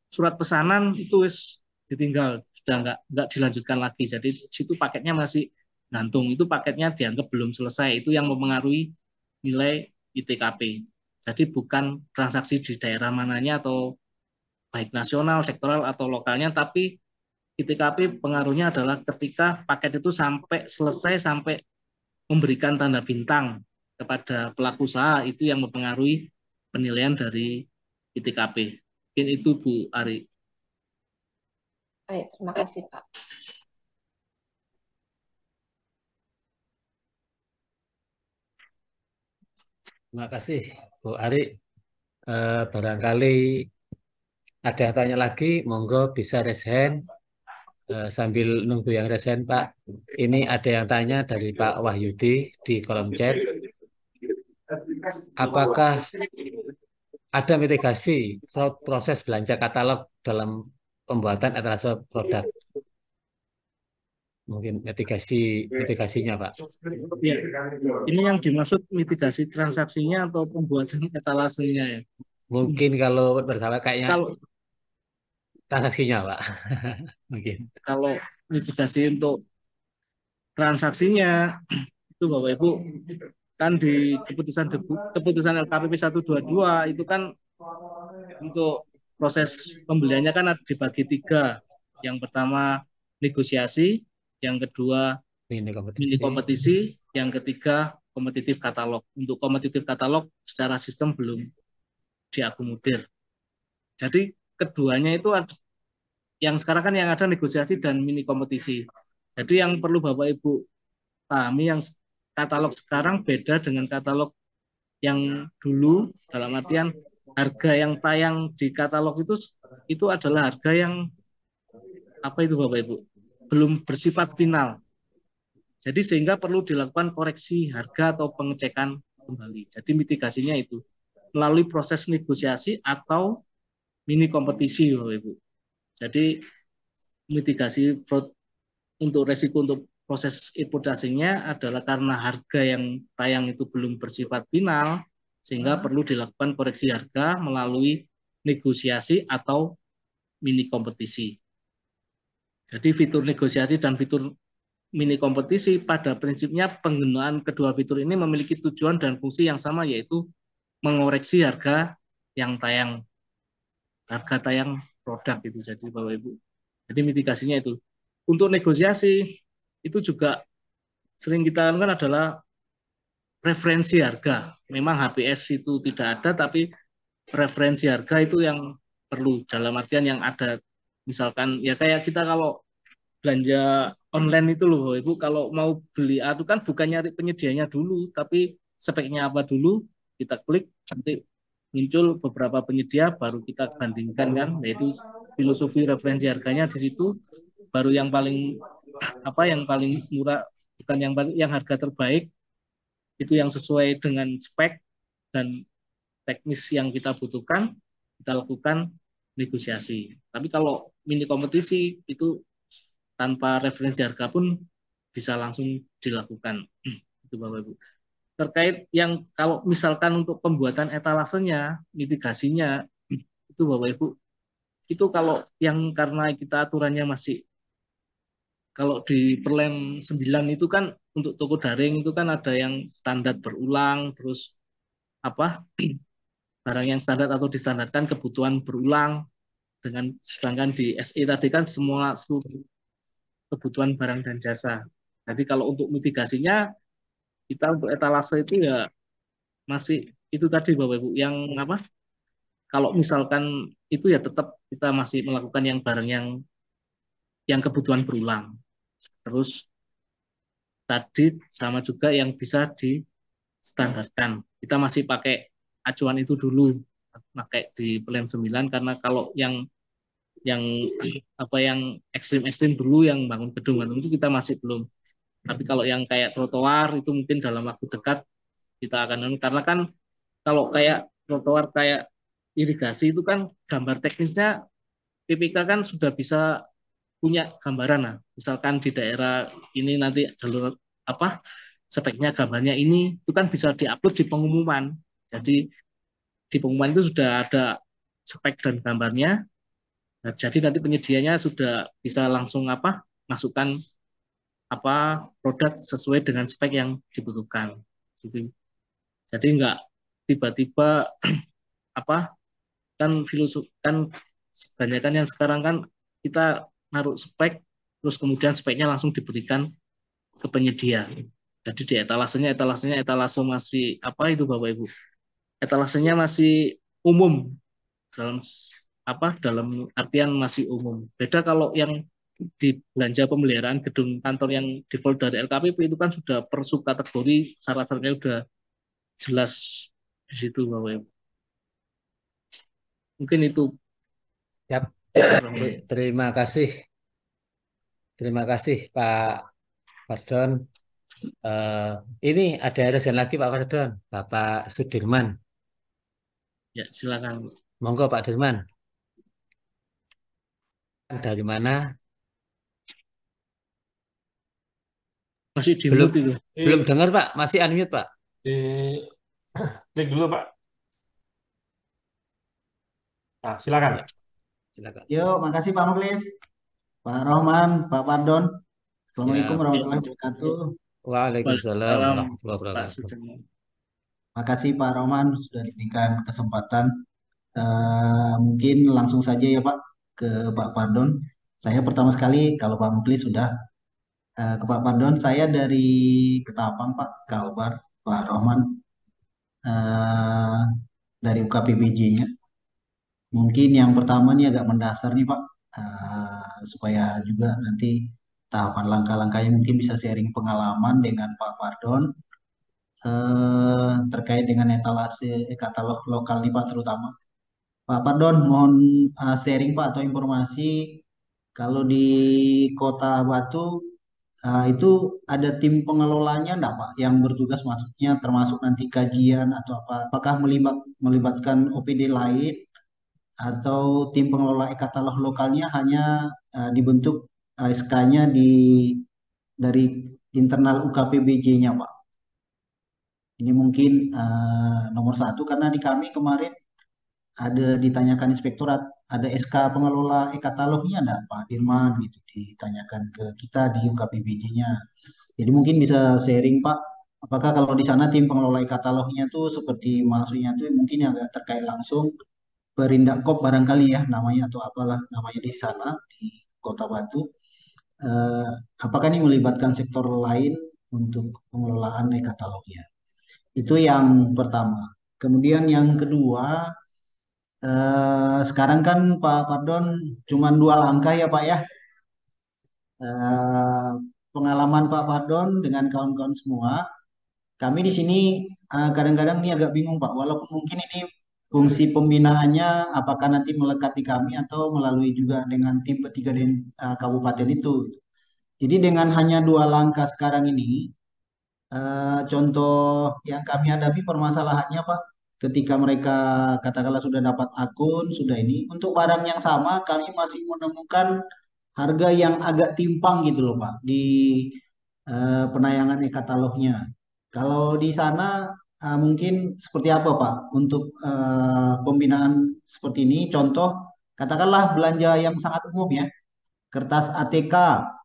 surat pesanan itu wis ditinggal, sudah nggak dilanjutkan lagi. Jadi situ paketnya masih gantung, itu paketnya dianggap belum selesai. Itu yang mempengaruhi nilai ITKP. Jadi bukan transaksi di daerah mananya atau baik nasional, sektoral atau lokalnya, tapi ITKP pengaruhnya adalah ketika paket itu sampai selesai sampai memberikan tanda bintang kepada pelaku usaha, itu yang mempengaruhi penilaian dari ITKP. Mungkin itu Bu Ari. Baik, terima kasih Pak. Terima kasih Bu Ari. Barangkali ada yang tanya lagi, monggo bisa raise hand. Sambil nunggu yang raise hand Pak. Ini ada yang tanya dari Pak Wahyudi di kolom chat. Apakah ada mitigasi proses belanja katalog dalam pembuatan etalase produk? Mungkin mitigasinya Pak. Ya, ini yang dimaksud mitigasi transaksinya atau pembuatan etalasenya ya. Mungkin kalau bersama kayaknya Kalau transaksinya Pak. Mungkin. kalau mitigasi untuk transaksinya itu Bapak Ibu kan di keputusan LKPP 122 itu kan untuk proses pembeliannya kan dibagi tiga. Yang pertama negosiasi, yang kedua Ini mini kompetisi. kompetisi, yang ketiga kompetitif katalog. Untuk kompetitif katalog secara sistem belum diakomodir. Jadi keduanya itu yang sekarang kan yang ada negosiasi dan mini kompetisi. Jadi yang perlu Bapak Ibu pahami, yang katalog sekarang beda dengan katalog yang dulu, dalam artian harga yang tayang di katalog itu adalah harga yang apa itu Bapak Ibu belum bersifat final. Jadi sehingga perlu dilakukan koreksi harga atau pengecekan kembali. Jadi mitigasinya itu melalui proses negosiasi atau mini kompetisi Bapak Ibu. Jadi mitigasi untuk resiko untuk proses importasinya adalah karena harga yang tayang itu belum bersifat final, sehingga perlu dilakukan koreksi harga melalui negosiasi atau mini kompetisi. Jadi fitur negosiasi dan fitur mini kompetisi pada prinsipnya penggunaan kedua fitur ini memiliki tujuan dan fungsi yang sama, yaitu mengoreksi harga tayang produk itu. Jadi Bapak Ibu, jadi mitigasinya itu. Untuk negosiasi itu juga sering kita lakukan adalah referensi harga. Memang HPS itu tidak ada, tapi referensi harga itu yang perlu, dalam artian yang ada. Misalkan ya kayak kita kalau belanja online itu loh Ibu, kalau mau beli itu kan bukan nyari penyediaannya dulu, tapi speknya apa dulu, kita klik nanti muncul beberapa penyedia baru kita bandingkan kan, yaitu filosofi referensi harganya di situ baru yang paling yang paling murah, bukan yang harga terbaik itu yang sesuai dengan spek dan teknis yang kita butuhkan, kita lakukan negosiasi. Tapi kalau mini kompetisi itu tanpa referensi harga pun bisa langsung dilakukan. Itu Bapak Ibu. Terkait yang kalau misalkan untuk pembuatan etalasenya, mitigasinya, itu Bapak Ibu, itu kalau yang karena kita aturannya masih, kalau di Perlen 9 itu kan untuk toko daring itu kan ada yang standar berulang, terus apa barang yang standar atau distandarkan kebutuhan berulang, dengan sedangkan di SE tadi kan semua seluruh kebutuhan barang dan jasa. Jadi kalau untuk mitigasinya kita untuk etalase itu ya masih itu tadi Bapak Ibu yang apa? Kalau misalkan itu ya tetap kita masih melakukan yang barang yang kebutuhan berulang. Terus tadi sama juga yang bisa distandarkan. Kita masih pakai acuan itu dulu, pakai di Plan 9 karena kalau yang yang ekstrim-ekstrim dulu yang bangun gedung itu kita masih belum. Tapi kalau yang kayak trotoar itu mungkin dalam waktu dekat kita akan, karena kan kalau kayak trotoar kayak irigasi itu kan gambar teknisnya PPK kan sudah bisa punya gambaran. Nah, misalkan di daerah ini nanti jalur apa speknya gambarnya ini itu kan bisa diupload di pengumuman. Jadi di pengumuman itu sudah ada spek dan gambarnya. Nah, jadi nanti penyedianya sudah bisa langsung masukkan produk sesuai dengan spek yang dibutuhkan. Jadi nggak tiba-tiba apa kan filosofi kan kebanyakan yang sekarang kan kita naruh spek terus kemudian speknya langsung diberikan ke penyedia. Jadi di etalasenya etalase masih itu Bapak Ibu. Etalasenya masih umum dalam dalam artian masih umum. Beda kalau yang di belanja pemeliharaan gedung kantor yang default dari LKPP itu kan sudah per subkategori syarat-syaratnya sudah jelas di situ Bapak Ibu. Mungkin itu. Yap. Terima kasih. Terima kasih Pak Fardon. Ini ada resen lagi Pak Fardon, Bapak Sudirman. Ya, silakan. Monggo Pak Dirman. Dari mana? Masih di Belum mute itu. belum dengar Pak, masih unmute Pak. Klik dulu Pak. Nah, silakan. Ya, silakan. Yuk, makasih Pak Muklis, Pak Rohman, Pak Pardon. Assalamualaikum Ya. warahmatullahi wabarakatuh. Waalaikumsalam Salam warahmatullahi Pak wabarakatuh. Sudirman. Makasih Pak Rohman sudah diberikan kesempatan. Mungkin langsung saja ya Pak ke Pak Pardon. Saya pertama sekali kalau Pak Muklis sudah ke Pak Pardon, saya dari Ketapang Pak, Kalbar, Pak Rohman eh, dari UKPBJ-nya. Mungkin yang pertama nih agak mendasar nih Pak, supaya juga nanti tahapan langkah-langkahnya mungkin bisa sharing pengalaman dengan Pak Pardon terkait dengan etalase katalog lokal nih Pak terutama. Pak Pardon, mohon sharing Pak atau informasi kalau di Kota Batu itu ada tim pengelolanya enggak Pak yang bertugas masuknya termasuk nanti kajian atau apa? Apakah melibatkan OPD lain atau tim pengelola e-katalog lokalnya hanya dibentuk SK-nya dari internal UKPBJ-nya Pak? Ini mungkin nomor satu karena di kami kemarin ada ditanyakan inspektorat, ada SK pengelola e-katalognya enggak Pak Dirman gitu ditanyakan ke kita di UKPBJ-nya. Jadi mungkin bisa sharing Pak, apakah kalau di sana tim pengelola e-katalognya tuh seperti maksudnya tuh mungkin yang agak terkait langsung Perindakop barangkali ya namanya atau apalah namanya di sana di Kota Batu. Eh, apakah ini melibatkan sektor lain untuk pengelolaan e-katalognya? Itu yang pertama. Kemudian yang kedua, sekarang kan Pak Pardon cuma dua langkah ya Pak ya. Eh, Pengalaman Pak Pardon dengan kawan-kawan semua, kami di sini kadang-kadang ini agak bingung Pak, walaupun mungkin ini fungsi pembinaannya apakah nanti melekat di kami atau melalui juga dengan tim P3 kabupaten itu. Jadi dengan hanya 2 langkah sekarang ini, contoh yang kami hadapi permasalahannya Pak, ketika mereka katakanlah sudah dapat akun, sudah ini, untuk barang yang sama kami masih menemukan harga yang agak timpang gitu loh Pak di penayangan e-katalognya. Kalau di sana mungkin seperti apa Pak untuk pembinaan seperti ini? Contoh, katakanlah belanja yang sangat umum ya, kertas ATK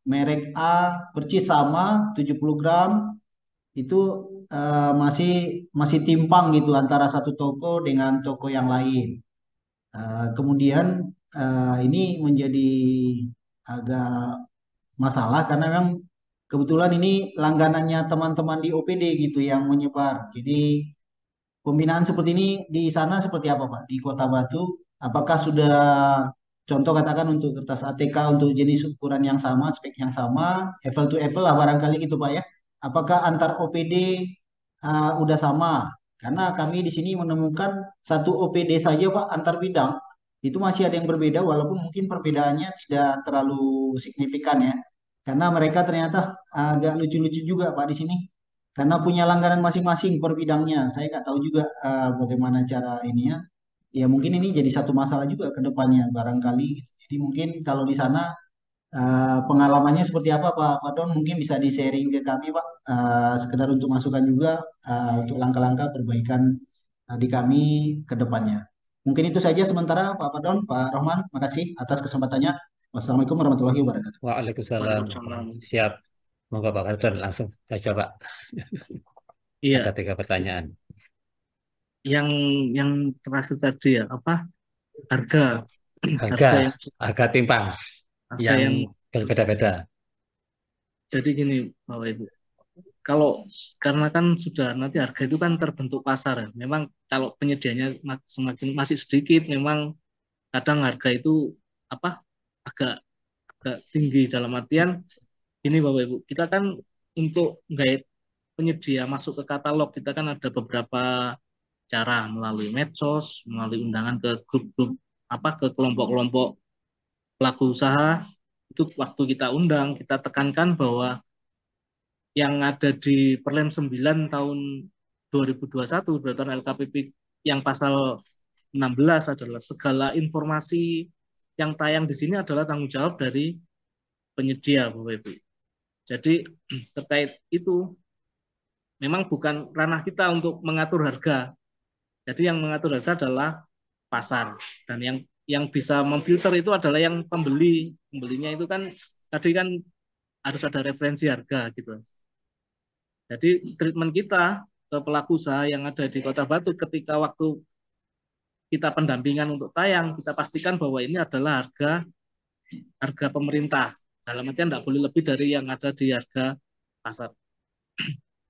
merek A percis sama 70 gram itu masih masih timpang gitu antara satu toko dengan toko yang lain. Kemudian ini menjadi agak masalah karena memang kebetulan ini langganannya teman-teman di OPD gitu yang menyebar. Jadi pembinaan seperti ini di sana seperti apa Pak? Di Kota Batu, apakah sudah contoh katakan untuk kertas ATK untuk jenis ukuran yang sama, spek yang sama, apple to apple lah barangkali gitu Pak ya. Apakah antar OPD udah sama? Karena kami di sini menemukan satu OPD saja Pak antar bidang itu masih ada yang berbeda walaupun mungkin perbedaannya tidak terlalu signifikan ya. Karena mereka ternyata agak lucu-lucu juga Pak di sini. Karena punya langganan masing-masing per bidangnya. Saya nggak tahu juga bagaimana cara ini ya. Ya mungkin ini jadi satu masalah juga ke depannya barangkali. Jadi mungkin kalau di sana pengalamannya seperti apa Pak Don? Mungkin bisa di-sharing ke kami Pak. Sekedar untuk masukan juga untuk langkah-langkah perbaikan di kami ke depannya. Mungkin itu saja sementara Pak Don, Pak Rohman. Makasih atas kesempatannya. Wassalamualaikum warahmatullahi wabarakatuh. Waalaikumsalam. Waalaikumsalam. Siap. Monggo Pak Fardon, langsung saya coba. Iya, Ada 3 pertanyaan. yang terakhir tadi ya, apa harga Harga, yang harga timpang harga yang yang berbeda-beda. jadi gini Bapak Ibu, kalau karena kan sudah nanti harga itu kan terbentuk pasar ya. Memang kalau penyediaannya semakin masih sedikit, memang kadang harga itu apa agak agak tinggi dalam artian ini Bapak Ibu, kita kan untuk guide penyedia masuk ke katalog kita kan ada beberapa cara melalui medsos, melalui undangan ke grup-grup ke kelompok-kelompok pelaku usaha. Itu waktu kita undang, kita tekankan bahwa yang ada di Perlem 9 tahun 2021 berdasarkan LKPP yang pasal 16 adalah segala informasi yang tayang di sini adalah tanggung jawab dari penyedia Bapak Ibu. Jadi terkait itu memang bukan ranah kita untuk mengatur harga. Jadi yang mengatur harga adalah pasar dan yang bisa memfilter itu adalah yang pembeli. Pembelinya itu kan tadi kan harus ada referensi harga gitu. Jadi treatment kita ke pelaku usaha yang ada di Kota Batu ketika waktu kita pendampingan untuk tayang, kita pastikan bahwa ini adalah harga pemerintah. Dalam artian tidak boleh lebih dari yang ada di harga pasar.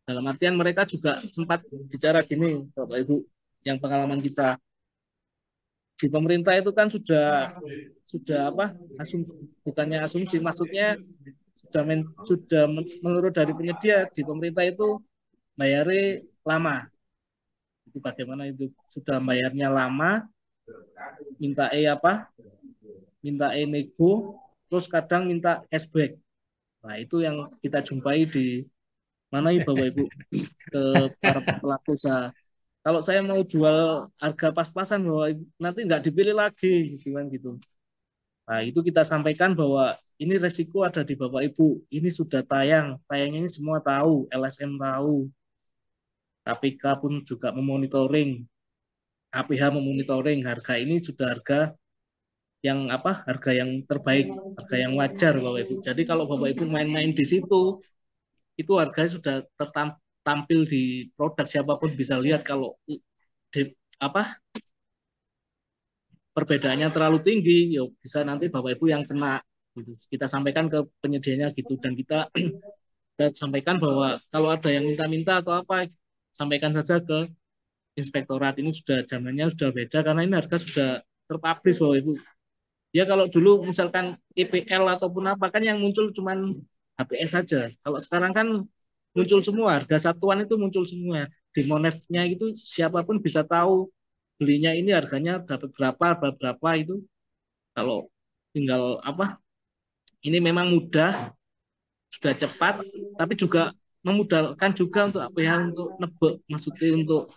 Dalam artian mereka juga sempat bicara gini, Bapak Ibu, yang pengalaman kita di pemerintah itu kan sudah bukannya asumsi, maksudnya sudah menurut dari penyedia di pemerintah itu bayarnya lama. Itu bagaimana itu sudah bayarnya lama, minta nego, terus kadang minta cashback. Nah itu yang kita jumpai di mana ya Bapak Ibu ke para pelaku usaha. Kalau saya mau jual harga pas-pasan bahwa nanti nggak dipilih lagi gitu. Nah itu kita sampaikan bahwa ini resiko ada di Bapak Ibu. Ini sudah tayangnya ini semua tahu, LSM tahu, KPK pun juga memonitoring, KPH memonitoring harga ini sudah harga yang terbaik, harga yang wajar Bapak Ibu. Jadi kalau Bapak Ibu main-main di situ, itu harganya sudah tampil di produk, siapapun bisa lihat kalau perbedaannya terlalu tinggi, ya bisa nanti Bapak Ibu yang kena gitu. Kita sampaikan ke penyedianya gitu dan kita sampaikan bahwa kalau ada yang minta-minta atau apa, sampaikan saja ke inspektorat. Ini sudah zamannya sudah beda karena ini harga sudah terpublish Bapak Ibu. Ya kalau dulu misalkan IPL ataupun apa kan yang muncul cuman HPS saja. Kalau sekarang kan muncul semua, harga satuan itu muncul semua. Di Monef-nya itu siapapun bisa tahu belinya ini harganya dapat berapa itu. Kalau tinggal ini memang mudah, sudah cepat, tapi juga memudahkan juga untuk ya untuk nebak, maksudnya untuk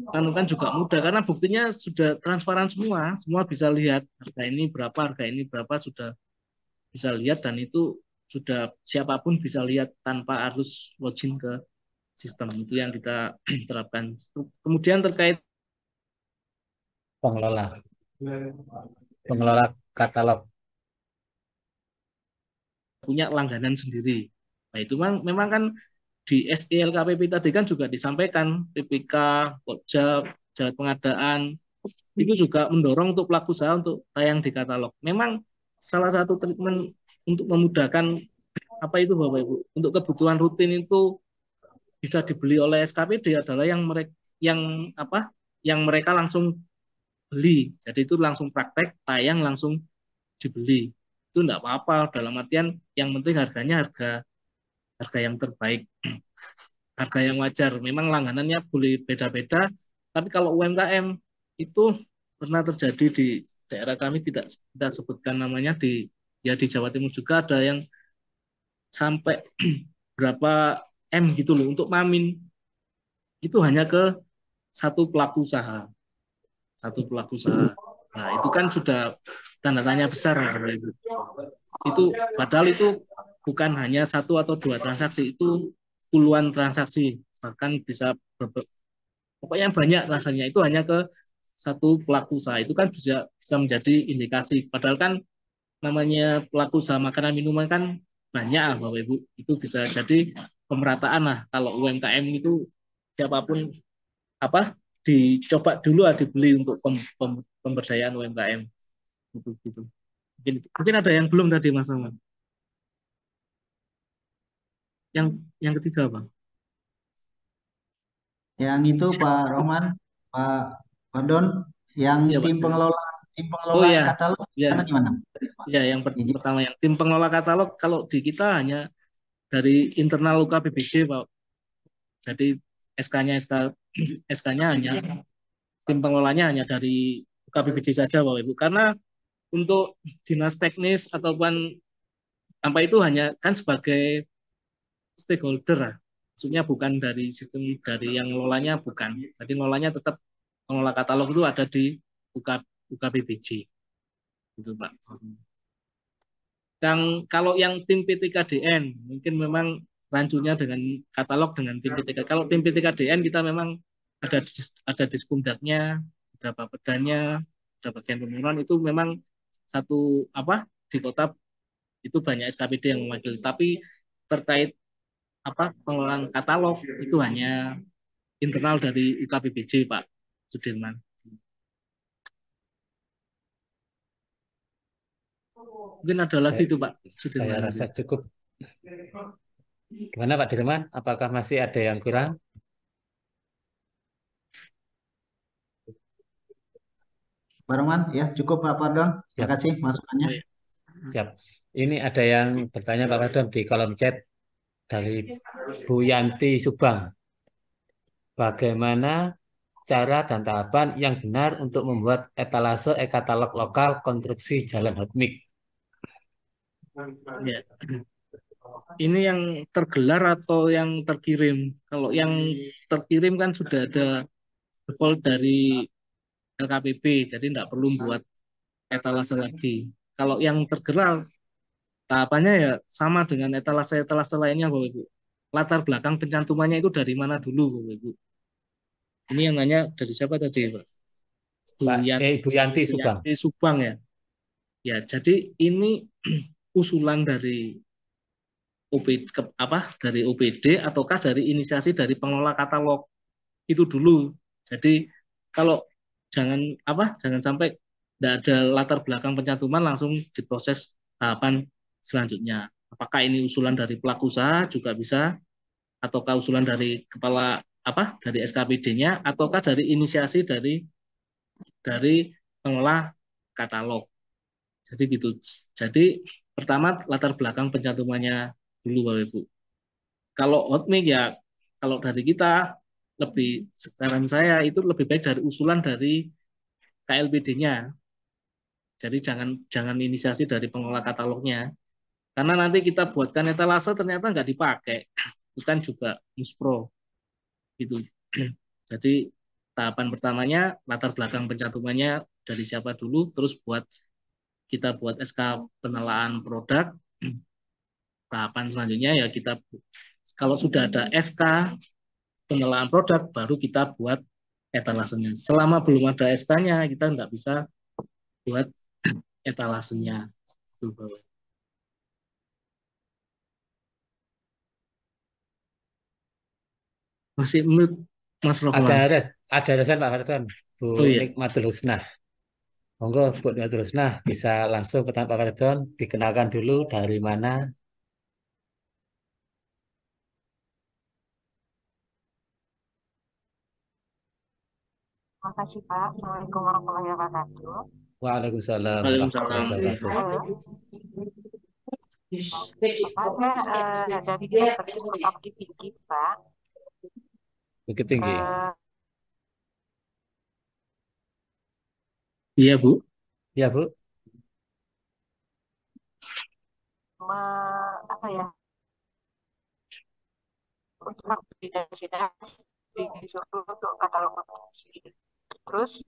kan juga mudah karena buktinya sudah transparan semua bisa lihat harga ini berapa sudah bisa lihat dan itu sudah siapapun bisa lihat tanpa harus login ke sistem itu yang kita terapkan. Kemudian terkait pengelola katalog punya langganan sendiri. Nah itu memang kan di SELKPP tadi kan juga disampaikan PPK, Pokja, Jawab Pengadaan itu juga mendorong untuk pelaku usaha untuk tayang di katalog. Memang salah satu treatment untuk memudahkan apa itu Bapak Ibu untuk kebutuhan rutin itu bisa dibeli oleh SKPD adalah yang mereka langsung beli. Jadi itu langsung praktek, tayang langsung dibeli. Itu enggak apa-apa dalam artian yang penting harganya harga yang terbaik, harga yang wajar. Memang langganannya boleh beda-beda, tapi kalau UMKM itu pernah terjadi di daerah kami tidak kita sebutkan namanya di Jawa Timur juga ada yang sampai berapa gitu loh untuk mamin itu hanya ke satu pelaku usaha. Nah, itu kan sudah tanda tanya besar ya Bapak Ibu. Itu padahal itu bukan hanya satu atau dua transaksi, itu puluhan transaksi, bahkan bisa pokoknya banyak rasanya itu hanya ke satu pelaku usaha. Itu kan bisa menjadi indikasi. Padahal kan namanya pelaku usaha makanan minuman kan banyak Bapak Ibu. Itu bisa jadi pemerataan lah. Kalau UMKM itu siapapun dicoba dulu dibeli untuk pemberdayaan UMKM. Gitu. Mungkin ada yang belum tadi Mas Roman. Yang ketiga Bang. Yang itu Pak Roman, Pak Don, yang Ya, tim Pak. pengelola Ya. katalog Ya. gimana? Ya, yang pertama yang tim pengelola katalog kalau di kita hanya dari internal UKBBJ Pak. Jadi SK-nya hanya tim pengelolanya hanya dari UKBBJ saja Bapak Ibu. Karena untuk dinas teknis ataupun apa itu hanya kan sebagai stakeholder lah. Maksudnya bukan dari sistem dari yang ngelolanya bukan. Jadi ngelolanya tetap pengelola katalog itu ada di UKBBJ. Gitu Pak. Dan kalau yang tim PTKDN mungkin memang rancunya dengan katalog dengan tim PTK. Kalau tim PTKDN kita memang ada Diskumdaknya, ada Bapedanya, ada bagian pemurnian itu memang satu di kota itu banyak SKPD yang mewakili. Tapi terkait pengelolaan katalog itu hanya internal dari UKBBJ Pak Sudirman. Mungkin ada lagi itu Pak Sudirman. Saya rasa cukup. Gimana Pak Dirman? Apakah masih ada yang kurang? Pak Roman, ya cukup Pak Pardon. Terima kasih masukannya. Siap. Ini ada yang bertanya Pak Pardon di kolom chat dari Bu Yanti Subang. Bagaimana cara dan tahapan yang benar untuk membuat etalase e-katalog lokal konstruksi Jalan Hotmik? Ya. Ini yang tergelar atau yang terkirim? Kalau yang terkirim kan sudah ada default dari LKPP, jadi tidak perlu buat etalase lagi. Kalau yang tergelar, tahapannya ya sama dengan etalase-etalase lainnya, Bapak Ibu. Latar belakang pencantumannya itu dari mana dulu, Bapak Ibu? Ini yang nanya dari siapa tadi, Pak? Ibu Yanti Subang. Yanti Subang ya. Ya, jadi ini usulan dari dari OPD ataukah dari inisiasi dari pengelola katalog itu dulu. Jadi kalau jangan sampai tidak ada latar belakang pencantuman langsung diproses tahapan selanjutnya. Apakah ini usulan dari pelaku usaha juga bisa, ataukah usulan dari kepala dari SKPD-nya, ataukah dari inisiasi dari pengelola katalog. Jadi gitu. Jadi pertama latar belakang pencantumannya dulu Bapak Ibu. Kalau Hotmik ya kalau dari kita saran saya itu lebih baik dari usulan dari KLBD-nya. Jadi jangan inisiasi dari pengelola katalognya. Karena nanti kita buatkan etalase ternyata nggak dipakai. Itu kan juga muspro. Gitu. Jadi tahapan pertamanya latar belakang pencantumannya dari siapa dulu, terus kita buat SK penelaan produk. Tahapan selanjutnya ya kita kalau sudah ada SK penelaan produk baru kita buat etalasenya. Selama belum ada SK-nya kita nggak bisa buat etalasenya. Masih menurut Mas Ada Rohman. ada alasan Pak Fardon, Bu Oh iya. Nikmatul Husnah. Monggo Bu Nikmatul Husnah bisa langsung ke Pak Fardon, dikenalkan dulu dari mana. Terima kasih Pak. Assalamualaikum warahmatullahi wabarakatuh. Waalaikumsalam warahmatullahi Waalaikumsalam. wabarakatuh. Halo. Pak, saya dari Direktorat Kota Bukit Tinggi, Pak. Bukit Tinggi. Iya Bu. Ya Bu. Apa ya? Untuk disuruh untuk katalog produksi. Terus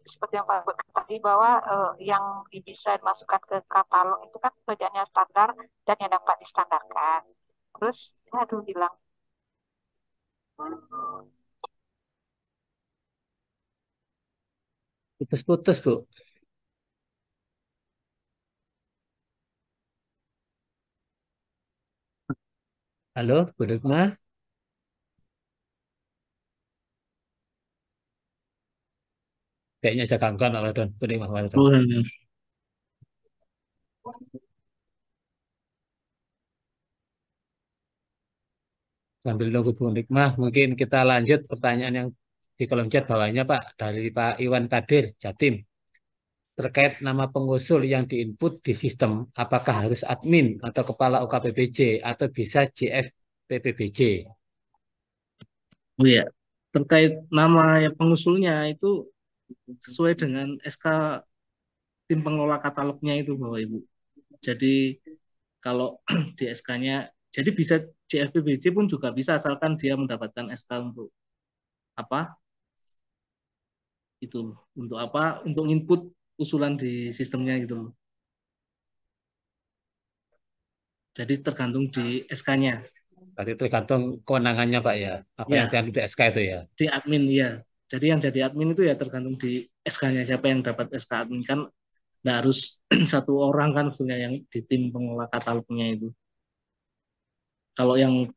seperti yang Pak katakan tadi bahwa yang bisa dimasukkan ke katalog itu kan pekerjaannya standar dan yang dapat distandarkan. Terus, aduh hilang. Putus-putus Bu. Halo Bu Nikmah. Kayaknya ada gangguan Pak Fardon, Bu Nikmah Pak Fardon. Oh, iya. Sambil nunggu Bu Nikmah, mungkin kita lanjut pertanyaan yang di kolom chat bawahnya Pak, dari Pak Iwan Kadir, Jatim. Terkait nama pengusul yang diinput di sistem, apakah harus admin atau kepala UKPBJ atau bisa JFPPBJ? Oh iya. Terkait nama ya pengusulnya itu sesuai dengan SK tim pengelola katalognya itu Bapak Ibu. Jadi kalau di SK-nya, jadi bisa JFPBJ pun juga bisa asalkan dia mendapatkan SK untuk apa? Itu untuk apa? Untuk input usulan di sistemnya gitu loh. Jadi tergantung di SK-nya. Berarti tergantung kewenangannya Pak ya, apa yang Ya, diambil di SK itu ya. di admin ya. Jadi yang jadi admin itu ya tergantung di SK-nya siapa yang dapat SK admin kan nggak harus satu orang kan maksudnya yang di tim pengelola katalognya itu. Kalau yang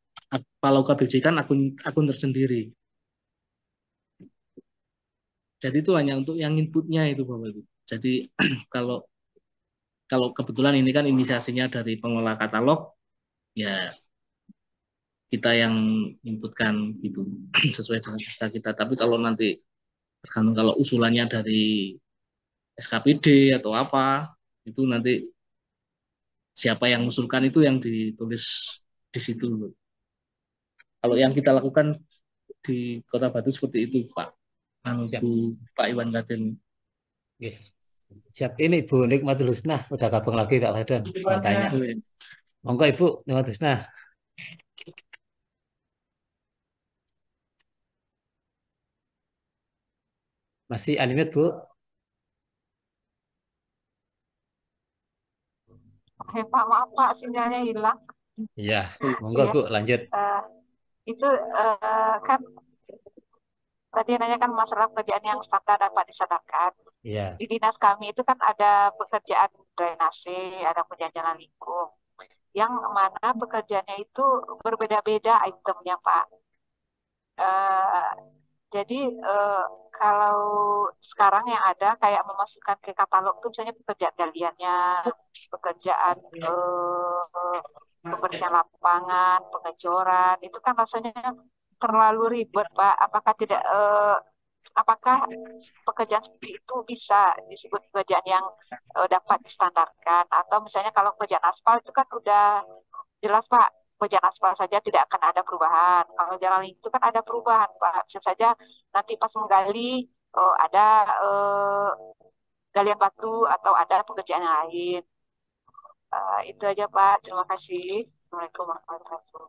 kalau KBJ kan akun tersendiri. Jadi itu hanya untuk yang inputnya itu Bapak Ibu. Jadi kalau kalau kebetulan ini kan inisiasinya dari pengelola katalog, ya kita yang inputkan gitu sesuai dengan SK kita. Tapi kalau nanti tergantung kalau usulannya dari SKPD atau apa, itu nanti siapa yang mengusulkan itu yang ditulis di situ. Kalau yang kita lakukan di Kota Batu seperti itu, Pak. Siap. Pak Iwan Katin. Oke. Siap, ini Bu Nikmatul Husnah udah gabung lagi Pak Fardon, mau tanya. Monggo Ibu Nikmatul Husnah. Masih unmute Bu? Pak, maaf Pak, sinyalnya hilang. Iya, monggo Iya. Bu lanjut. Itu kan tadi nanya kan masalah pekerjaan yang standar dapat disadarkan. Iya. Di dinas kami itu kan ada pekerjaan drainase, ada pekerjaan jalan lingkung, yang mana pekerjaannya itu berbeda-beda itemnya, Pak. Eh, jadi kalau sekarang yang ada kayak memasukkan ke katalog tuh misalnya pekerjaan galiannya, pekerjaan pembersihan lapangan, pengecoran, itu kan rasanya terlalu ribet, Pak. Apakah pekerjaan seperti itu bisa disebut pekerjaan yang dapat distandarkan? Atau misalnya kalau pekerjaan aspal itu kan udah jelas Pak, pekerjaan aspal saja tidak akan ada perubahan. Kalau jalan itu kan ada perubahan Pak. Bisa saja nanti pas menggali ada galian batu atau ada pekerjaan yang lain. Itu aja Pak. Terima kasih. Assalamualaikum warahmatullahi wabarakatuh.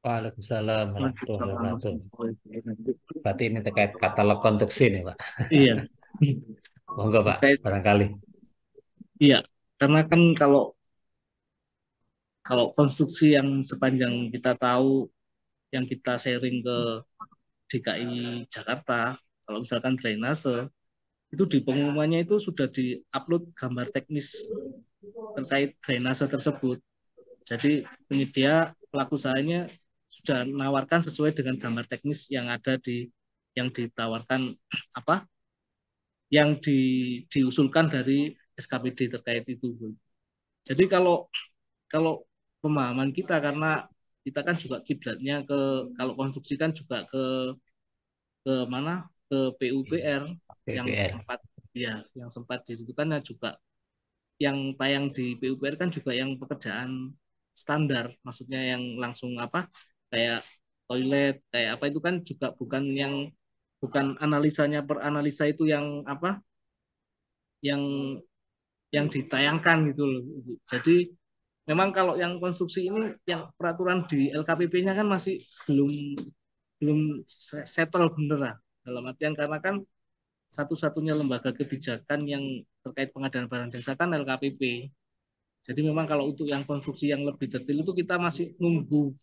Waalaikumsalam warahmatullahi Waalaikumsalam wabarakatuh. warahmatullahi wabarakatuh. Berarti ini terkait katalog konstruksi nih, Pak. Iya, Monggo, Pak, terkait barangkali. iya, karena kan kalau kalau konstruksi yang sepanjang kita tahu, yang kita sharing ke DKI Jakarta, kalau misalkan drainase, itu di pengumumannya itu sudah di-upload gambar teknis terkait drainase tersebut. Jadi penyedia pelaku usahanya sudah menawarkan sesuai dengan gambar teknis yang ada yang ditawarkan apa yang diusulkan dari SKPD terkait itu, Bu. Jadi kalau kalau pemahaman kita, karena kita kan juga kiblatnya kalau konstruksi kan juga ke mana, ke PUPR yang PPR. sempat disitukan juga yang tayang di PUPR kan juga yang pekerjaan standar, maksudnya yang langsung kayak toilet kayak apa itu kan juga bukan analisanya per analisa itu yang yang ditayangkan gitu loh. Jadi memang kalau yang konstruksi ini yang peraturan di LKPP-nya kan masih belum belum settle bener lah, dalam artian karena kan satu-satunya lembaga kebijakan yang terkait pengadaan barang jasa kan LKPP. Jadi memang kalau untuk yang konstruksi yang lebih detail itu kita masih nunggu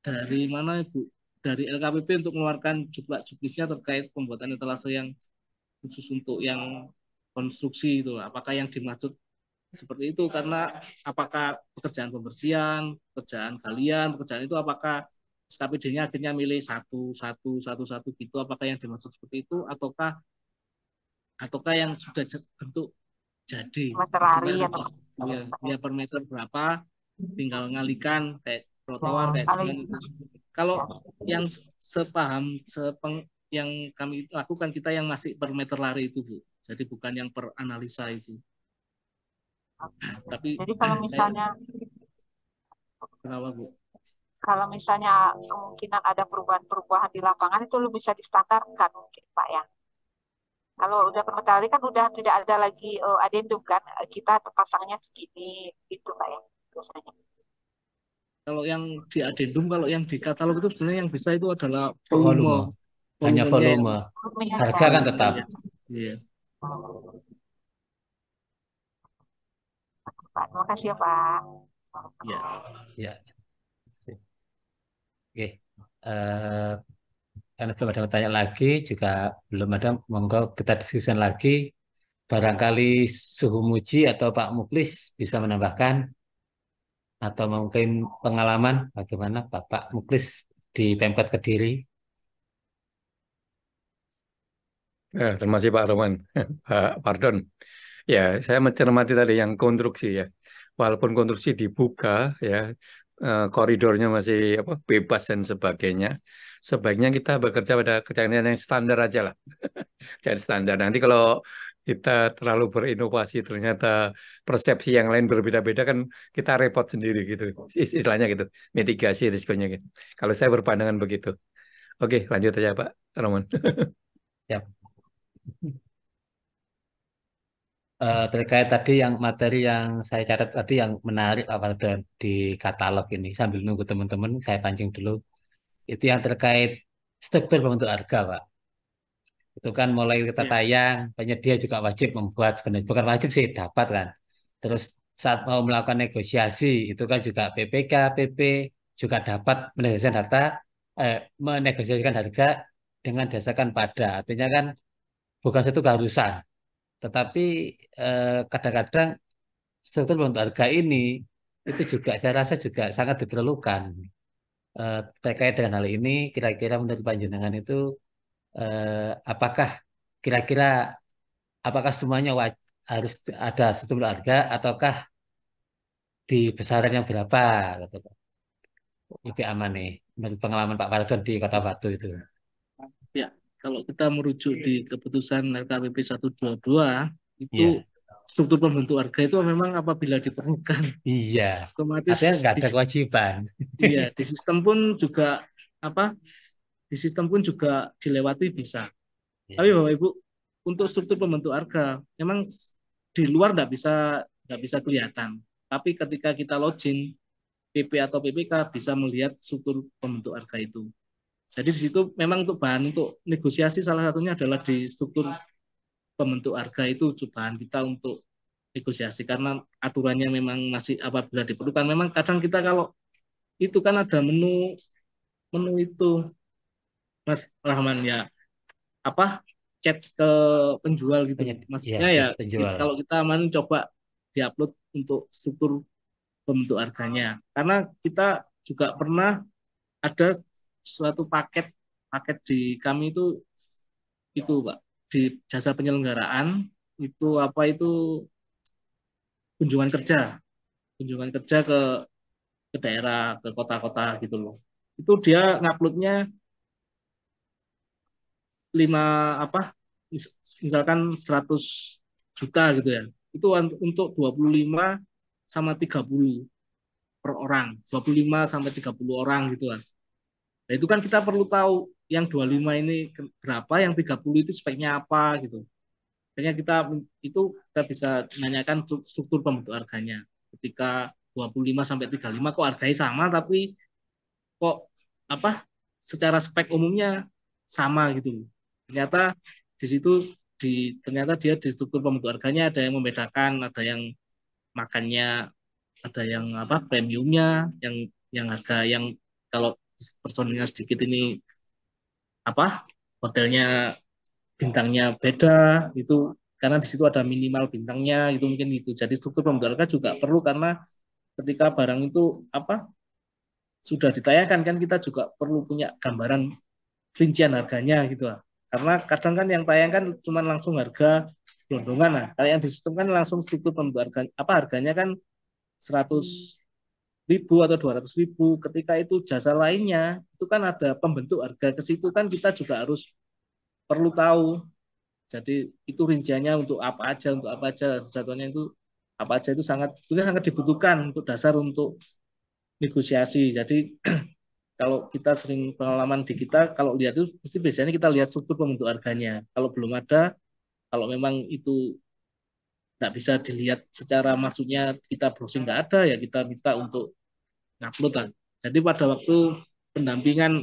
dari mana Ibu, dari LKPP untuk mengeluarkan juknisnya terkait pembuatan etalase yang khusus untuk yang konstruksi itu. Apakah yang dimaksud seperti itu, karena apakah pekerjaan pembersihan, pekerjaan galian, pekerjaan itu apakah SKPD-nya akhirnya milih satu gitu, apakah yang dimaksud seperti itu ataukah yang sudah bentuk jadi Meterari atau ya per meter berapa, tinggal ngalikan kayak trotoar kayak kalau jalan itu. Kalau yang yang kami lakukan kita yang masih per meter lari itu, Bu. Jadi bukan yang per analisa itu. Tapi jadi kalau misalnya kenapa, Bu? kalau misalnya kemungkinan ada perubahan-perubahan di lapangan itu lu bisa distandarkan mungkin Pak ya. Kalau udah pertali kan udah tidak ada lagi adendum kan, kita pasangnya segini gitu Pak ya biasanya. Kalau yang di adendum, kalau yang di katalog itu sebenarnya yang bisa itu adalah Volume. Hanya volumenya volume. Harga kan tetap. Iya. Pak, terima kasih ya Pak. Iya. Ya. Oke. Karena belum ada pertanyaan lagi, juga belum ada, monggo kita diskusikan lagi. Barangkali Suhu Muji atau Pak Muklis bisa menambahkan, atau mungkin pengalaman bagaimana Bapak Muklis di Pemkot Kediri. Terima kasih Pak Roman. Pak Pardon. Ya, saya mencermati tadi yang konstruksi ya. Walaupun konstruksi dibuka ya, koridornya masih bebas dan sebagainya. Sebaiknya kita bekerja pada kerjaan yang standar aja lah. Kerjaan standar. Nanti kalau kita terlalu berinovasi ternyata persepsi yang lain berbeda-beda kan kita repot sendiri gitu. Istilahnya gitu. Mitigasi risikonya gitu. Kalau saya berpandangan begitu. Oke, lanjut aja Pak Roman. Ya. Terkait tadi yang materi yang saya catat tadi yang menarik di katalog ini, sambil nunggu teman-teman saya pancing dulu, itu yang terkait struktur pembentuk harga, Pak. Itu kan mulai kita tayang, penyedia juga wajib membuat, sebenarnya bukan wajib sih, dapat kan. Terus saat mau melakukan negosiasi itu kan juga PPK, PP juga dapat menegosiasikan harga dengan dasarkan pada, artinya kan bukan satu keharusan. Tetapi kadang-kadang struktur pembentuk harga ini itu juga saya rasa juga sangat diperlukan. Terkait dengan hal ini, kira-kira menurut panjenengan itu apakah kira-kira semuanya harus ada struktur harga ataukah di besaran yang berapa? Gitu. Itu aman nih menurut pengalaman Pak Fardon di Kota Batu itu. Ya, kalau kita merujuk di keputusan LKPP 122 itu struktur pembentuk harga itu memang apabila diperlukan. Iya. Otomatis nggak ada kewajiban. Iya, di sistem pun juga dilewati bisa. Tapi Ya. Bapak Ibu, untuk struktur pembentuk harga memang di luar nggak bisa kelihatan. Tapi ketika kita login PP atau PPK bisa melihat struktur pembentuk harga itu. Jadi di situ memang untuk bahan untuk negosiasi salah satunya adalah di struktur pembentuk harga itu bahan kita untuk negosiasi karena aturannya memang masih apabila diperlukan. Memang kadang kita kalau itu kan ada menu menu itu Mas Rahman ya apa chat ke penjual gitu. Ya, Maksudnya ya chat penjual. kalau kita coba diupload untuk struktur pembentuk harganya. Karena kita juga pernah ada suatu paket paket di kami itu Pak di jasa penyelenggaraan itu apa itu kunjungan kerja ke daerah ke kota-kota gitu loh. Itu dia nguploadnya 5 apa misalkan 100 juta gitu ya. Itu untuk 25 sama 30 per orang, 25 sampai 30 orang gitu kan. Nah, itu kan kita perlu tahu yang 25 ini berapa, yang 30 itu speknya apa gitu. Makanya kita bisa menanyakan struktur pembentuk harganya. Ketika 25 sampai 35 kok harganya sama tapi kok apa secara spek umumnya sama gitu. Ternyata di situ ternyata dia di struktur pembentuk harganya ada yang membedakan, ada yang makannya ada yang apa premiumnya, yang harga yang kalau personilnya sedikit ini apa hotelnya bintangnya beda itu karena di situ ada minimal bintangnya itu mungkin itu. Jadi struktur pembentuk harga juga perlu karena ketika barang itu apa sudah ditayangkan kan kita juga perlu punya gambaran rincian harganya gitu lah. Karena kadang kan yang tayang kan cuma langsung harga gelondongan lah. Kalau yang di sistem kan langsung struktur pembentuk harga apa harganya kan 100.000 atau 200.000. Ketika itu jasa lainnya itu kan ada pembentuk harga ke situ kan kita juga harus perlu tahu. Jadi itu rinciannya untuk apa aja jatuhnya itu apa aja itu sangat dibutuhkan untuk dasar untuk negosiasi. Jadi kalau kita sering pengalaman di kita kalau lihat itu pasti biasanya kita lihat struktur pembentuk harganya. Kalau belum ada, kalau memang itu nggak bisa dilihat secara maksudnya kita browsing nggak ada ya kita minta untuk ngupload lah. Jadi pada waktu pendampingan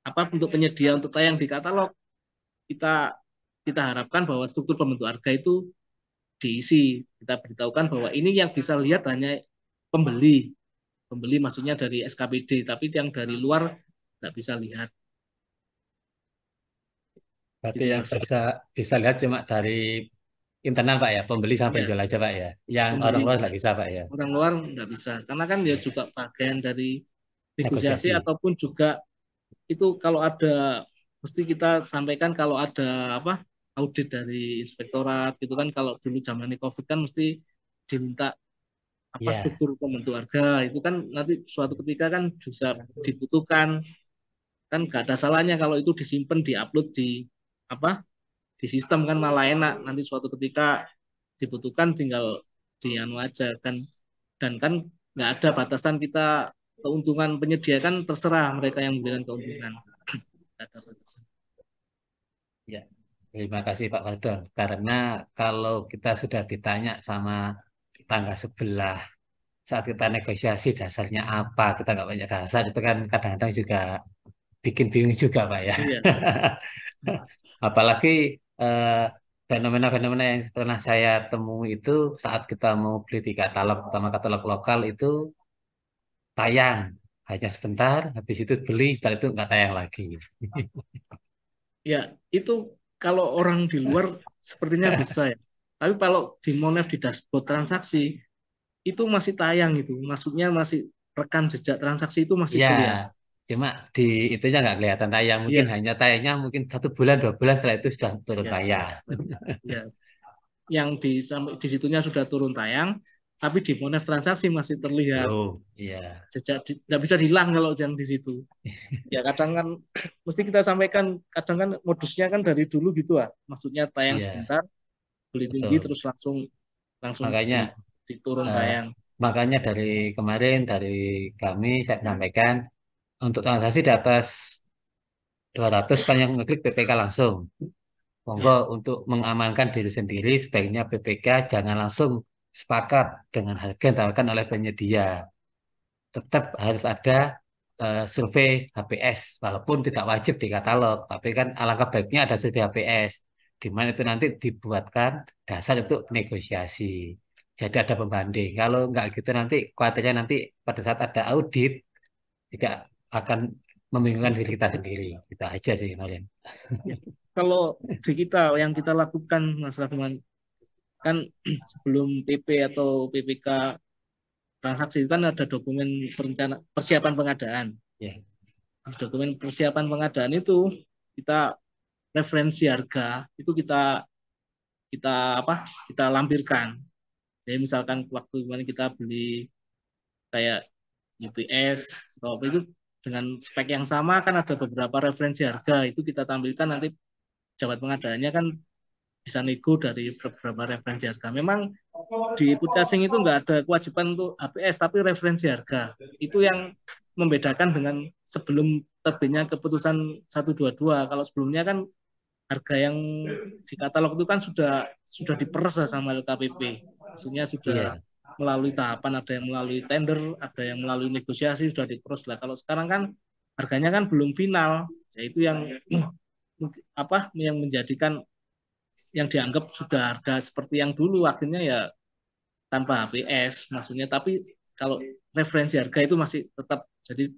apa untuk penyedia untuk tayang di katalog kita kita harapkan bahwa struktur pembentuk harga itu diisi. Kita beritahukan bahwa ini yang bisa lihat hanya pembeli. Pembeli maksudnya dari SKPD, tapi yang dari luar nggak bisa lihat. Berarti Gitu, yang Mas. bisa lihat cuma dari internal Pak ya, pembeli sama Ya, penjual aja Pak ya. Yang orang pembeli. luar nggak bisa Pak ya. Orang luar nggak bisa. Karena kan dia juga bagian dari negosiasi Negosiasi. ataupun juga itu kalau ada mesti kita sampaikan kalau ada apa audit dari inspektorat gitu kan kalau dulu zaman COVID kan mesti diminta apa Ya, struktur pembentuk harga itu kan nanti suatu ketika kan bisa dibutuhkan kan nggak ada salahnya kalau itu disimpan diupload di apa di sistem kan malah enak nanti suatu ketika dibutuhkan tinggal di anu aja kan dan kan nggak ada batasan kita keuntungan penyedia kan terserah mereka yang memberikan keuntungan nggak ada batasan. ya. Terima kasih Pak Fadon. Karena kalau kita sudah ditanya sama tetangga sebelah saat kita negosiasi dasarnya apa, kita nggak banyak dasar itu kan kadang-kadang juga bikin bingung juga Pak ya. Iya. Apalagi eh, fenomena-fenomena yang pernah saya temui itu saat kita mau beli di katalog, pertama katalog lokal itu tayang hanya sebentar, habis itu beli, setelah itu nggak tayang lagi. Ya, itu kalau orang di luar sepertinya bisa ya. Tapi kalau di Monev di dashboard transaksi itu masih tayang itu. Maksudnya masih rekam jejak transaksi itu masih Ya, kelihatan. cuma di itunya nggak kelihatan tayang. Mungkin Iya, hanya tayangnya mungkin 1 bulan, 2 bulan setelah itu sudah turun iya, tayang. iya. Yang di situnya sudah turun tayang, tapi di Monev transaksi masih terlihat Loh, iya, jejak nggak bisa hilang kalau yang di situ. Ya kadang kan mesti kita sampaikan kadang kan modusnya kan dari dulu gitu ah. Maksudnya tayang iya, sebentar, beli tinggi betul. terus langsung langsung Makanya, diturun eh, tayang. makanya dari kemarin dari kami saya sampaikan untuk transaksi di atas 200 kan yang ngeklik PPK langsung. Monggo Ya, untuk mengamankan diri sendiri, sebaiknya BPK jangan langsung sepakat dengan harga yang ditawarkan oleh penyedia. Tetap harus ada survei HPS, walaupun tidak wajib di katalog. Tapi kan alangkah baiknya ada survei HPS, di mana itu nanti dibuatkan dasar untuk negosiasi. Jadi ada pembanding. Kalau nggak gitu nanti khawatirnya nanti pada saat ada audit juga akan membingungkan diri kita sendiri. Itu aja sih kemarin. kalau di kita yang kita lakukan, Mas Rahman, kan sebelum PP atau PPK transaksi itu kan ada dokumen persiapan pengadaan. Ya, Di dokumen persiapan pengadaan itu kita referensi harga itu kita kita apa kita lampirkan. Jadi misalkan waktu kemarin kita beli kayak UPS atau apa itu dengan spek yang sama kan ada beberapa referensi harga itu kita tampilkan, nanti pejabat pengadaannya kan bisa nego dari beberapa referensi harga. Memang di purchasing itu nggak ada kewajiban untuk HPS, tapi referensi harga. Itu yang membedakan dengan sebelum terbitnya keputusan 122. Kalau sebelumnya kan harga yang di katalog itu kan sudah diperes sama LKPP. Maksudnya sudah iya, melalui tahapan, ada yang melalui tender, ada yang melalui negosiasi, sudah diperes lah. Kalau sekarang kan harganya kan belum final. Itu yang apa yang menjadikan yang dianggap sudah harga seperti yang dulu, akhirnya ya tanpa HPS maksudnya, tapi kalau referensi harga itu masih tetap, jadi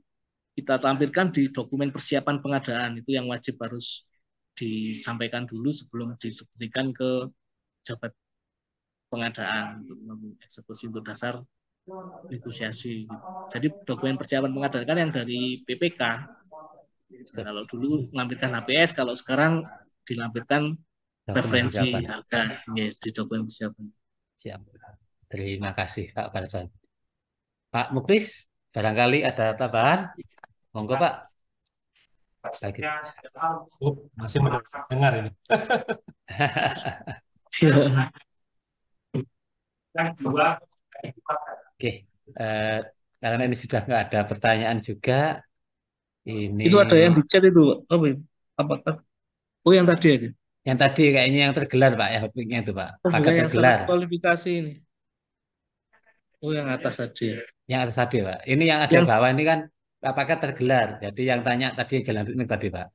kita tampilkan di dokumen persiapan pengadaan, itu yang wajib harus disampaikan dulu sebelum diberikan ke jabat pengadaan untuk mengeksekusi untuk dasar negosiasi. Jadi dokumen persiapan pengadaan kan yang dari PPK. Nah, kalau dulu melampirkan HPS, kalau sekarang dilampirkan dokumen referensi persiapan. harga ya, di dokumen persiapan. Siap. Terima kasih Pak Fardan. Pak Muklis, barangkali ada tambahan? Monggo Pak. Bagi. Masih mendengar ini. Oke, karena ini sudah nggak ada pertanyaan juga, ini Itu ada yang di chat itu, apa itu? Apakah? Oh, yang tadi aja. yang tadi kayaknya yang tergelar Pak, ya topiknya itu Pak, Oh, paket bukan yang syarat tergelar, kualifikasi ini. Oh, yang atas tadi ya. yang atas tadi Pak. Ini yang ada Yang bawah ini kan paket tergelar. Jadi yang tanya tadi jalan ini tadi Pak.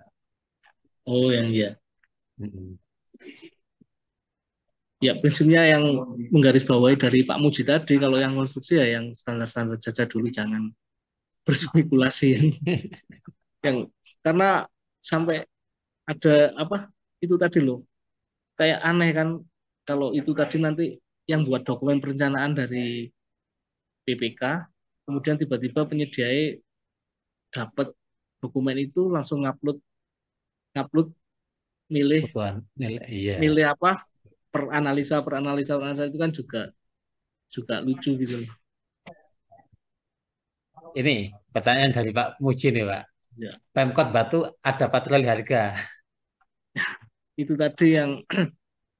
oh, yang ya. Mm-mm. Ya, prinsipnya yang menggarisbawahi dari Pak Muji tadi, kalau yang konstruksi ya yang standar-standar saja dulu, jangan berspekulasi yang karena sampai ada apa itu tadi loh, kayak aneh kan kalau itu tadi nanti yang buat dokumen perencanaan dari PPK, kemudian tiba-tiba penyedia dapat dokumen itu langsung ngupload ngupload milih Kebutuhan nilai, iya. milih apa per analisa itu kan juga juga lucu gitu loh. Ini pertanyaan dari Pak Muji nih Pak. Ya, Pemkot Batu ada patroli harga itu tadi yang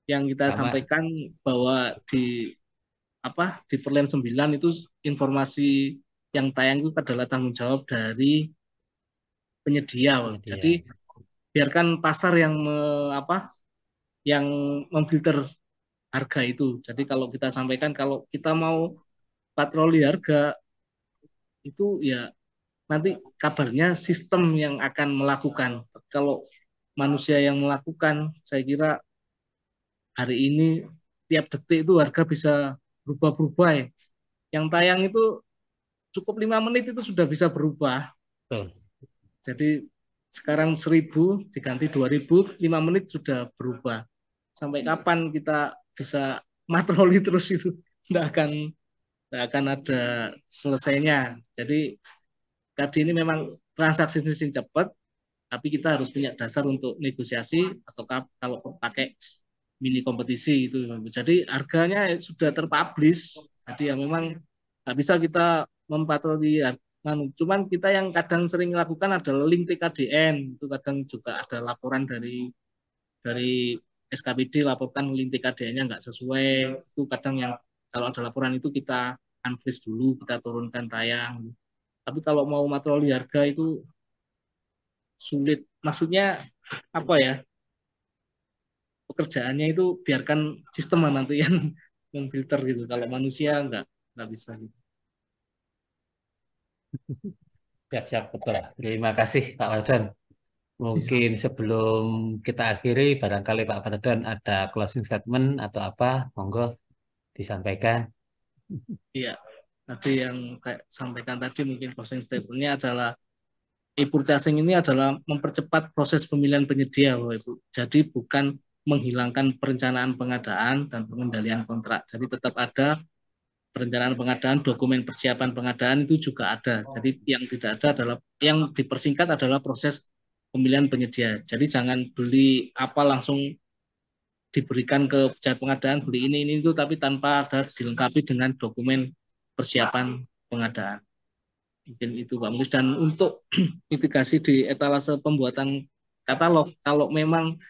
yang kita sama sampaikan bahwa di Perlen 9 itu informasi yang tayang itu adalah tanggung jawab dari penyedia. Jadi penyedia. biarkan pasar yang yang memfilter harga itu. Jadi kalau kita sampaikan kalau kita mau patroli harga itu ya nanti kabarnya sistem yang akan melakukan. Kalau manusia yang melakukan, saya kira hari ini tiap detik itu harga bisa berubah-berubah ya. Yang tayang itu cukup 5 menit itu sudah bisa berubah. Betul. Jadi sekarang 1.000 diganti 2.000, 5 menit sudah berubah. Sampai kapan kita bisa matroli terus itu? Nggak akan ada selesainya. Jadi tadi ini memang transaksi cepat, tapi kita harus punya dasar untuk negosiasi atau kalau pakai mini kompetisi itu. Jadi harganya sudah terpublish. Jadi ya memang nggak bisa kita mempatroli. Cuman kita yang kadang sering lakukan adalah link TKDN. Itu kadang juga ada laporan dari SKPD, laporkan link TKDN-nya nggak sesuai. Itu kadang yang kalau ada laporan itu kita unfreeze dulu, kita turunkan tayang. Tapi kalau mau matroli harga itu sulit. Maksudnya apa ya? pekerjaannya itu biarkan sistem nanti yang memfilter gitu. Kalau manusia nggak bisa gitu. Siap-siap, betul. Terima kasih Pak Wardan. Mungkin sebelum kita akhiri, barangkali Pak Wardan ada closing statement atau apa, monggo disampaikan. Iya, tadi yang kayak sampaikan tadi mungkin closing statement-nya adalah e-purchasing ini adalah mempercepat proses pemilihan penyedia, Bapak Ibu. Jadi bukan menghilangkan perencanaan pengadaan dan pengendalian kontrak. Jadi tetap ada perencanaan pengadaan, dokumen persiapan pengadaan itu juga ada. Jadi yang tidak ada adalah yang dipersingkat adalah proses pemilihan penyedia. Jadi jangan beli apa langsung diberikan ke pejabat pengadaan, beli ini itu tapi tanpa ada dilengkapi dengan dokumen persiapan pengadaan. Mungkin itu Pak Mulis. Dan untuk mitigasi di etalase pembuatan katalog, kalau memang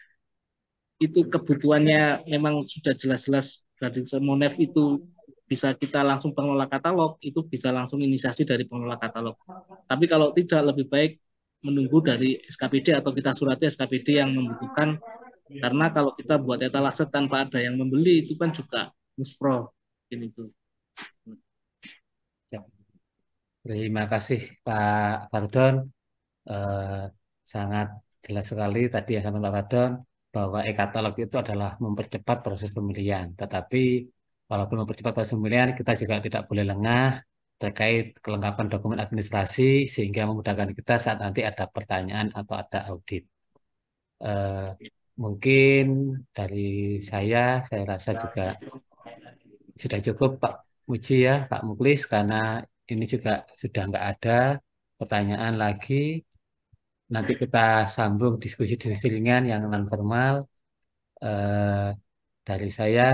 itu kebutuhannya memang sudah jelas-jelas dari Monef itu bisa kita langsung pengelola katalog, itu bisa langsung inisiasi dari pengelola katalog. Tapi kalau tidak, lebih baik menunggu dari SKPD atau kita surati SKPD yang membutuhkan, karena kalau kita buat etalase tanpa ada yang membeli itu kan juga muspro. Itu. Terima kasih Pak Fardon. Eh, Sangat jelas sekali tadi yang sama Pak Fardon bahwa e-katalog itu adalah mempercepat proses pemilihan. Tetapi walaupun mempercepat proses pemilihan, kita juga tidak boleh lengah terkait kelengkapan dokumen administrasi sehingga memudahkan kita saat nanti ada pertanyaan atau ada audit. Eh, Mungkin dari saya rasa juga sudah cukup Pak Muji ya, Pak Muklis, karena ini juga sudah nggak ada pertanyaan lagi. Nanti kita sambung diskusi-diskusi ringan yang non formal. Eh, dari saya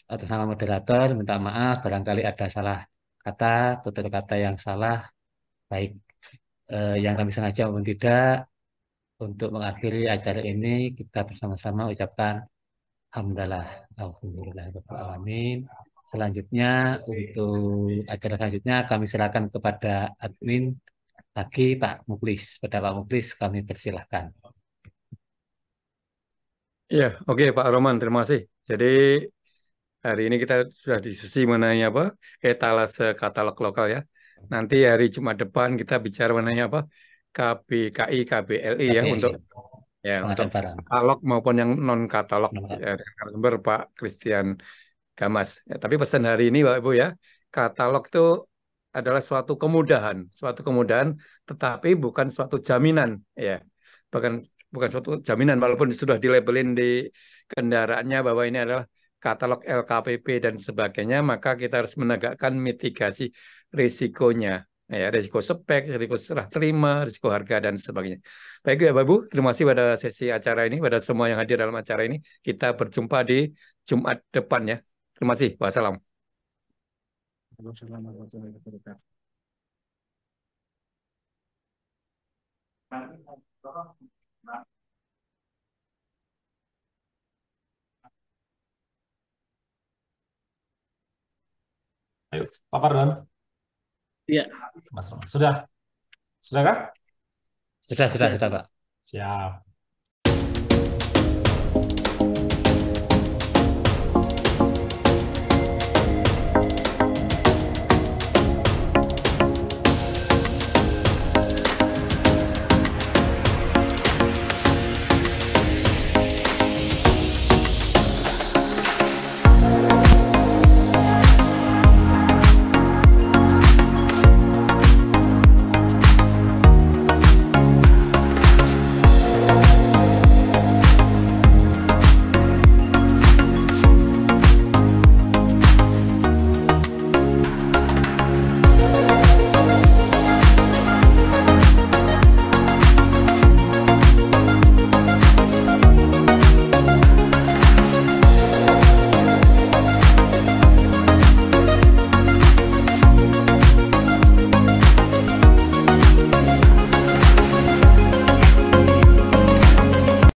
atas nama moderator minta maaf barangkali ada salah kata, tutur kata yang salah, baik yang kami sengaja maupun tidak. Untuk mengakhiri acara ini kita bersama-sama ucapkan alhamdulillah, alhamdulillah. Selanjutnya untuk acara selanjutnya kami silakan kepada admin lagi Pak Muklis. Pada Pak Muklis kami persilahkan. Iya, oke Pak Roman, terima kasih. Jadi hari ini kita sudah diskusi mengenai apa? Etalase katalog lokal ya. Nanti hari Jumat depan kita bicara mengenai apa? KBKI, KBLI ya KBLI, untuk untuk pengadaan barang. katalog maupun yang non katalog ya, dengan narasumber Pak Christian Gamas. Ya, tapi pesan hari ini Bapak Ibu ya, katalog itu adalah suatu kemudahan, tetapi bukan suatu jaminan ya, bukan bukan suatu jaminan walaupun sudah dilabelin di kendaraannya bahwa ini adalah katalog LKPP dan sebagainya, maka kita harus menegakkan mitigasi risikonya. Ya, risiko spek, risiko serah terima, risiko harga dan sebagainya. Baik ya Bapak Ibu, terima kasih pada sesi acara ini, pada semua yang hadir dalam acara ini. Kita berjumpa di Jumat depan ya. Terima kasih. Wassalam. Ayo, Pak Fardon. Iya. Mas Roman. Sudah? Sudahkah? Sudah Pak. Siap.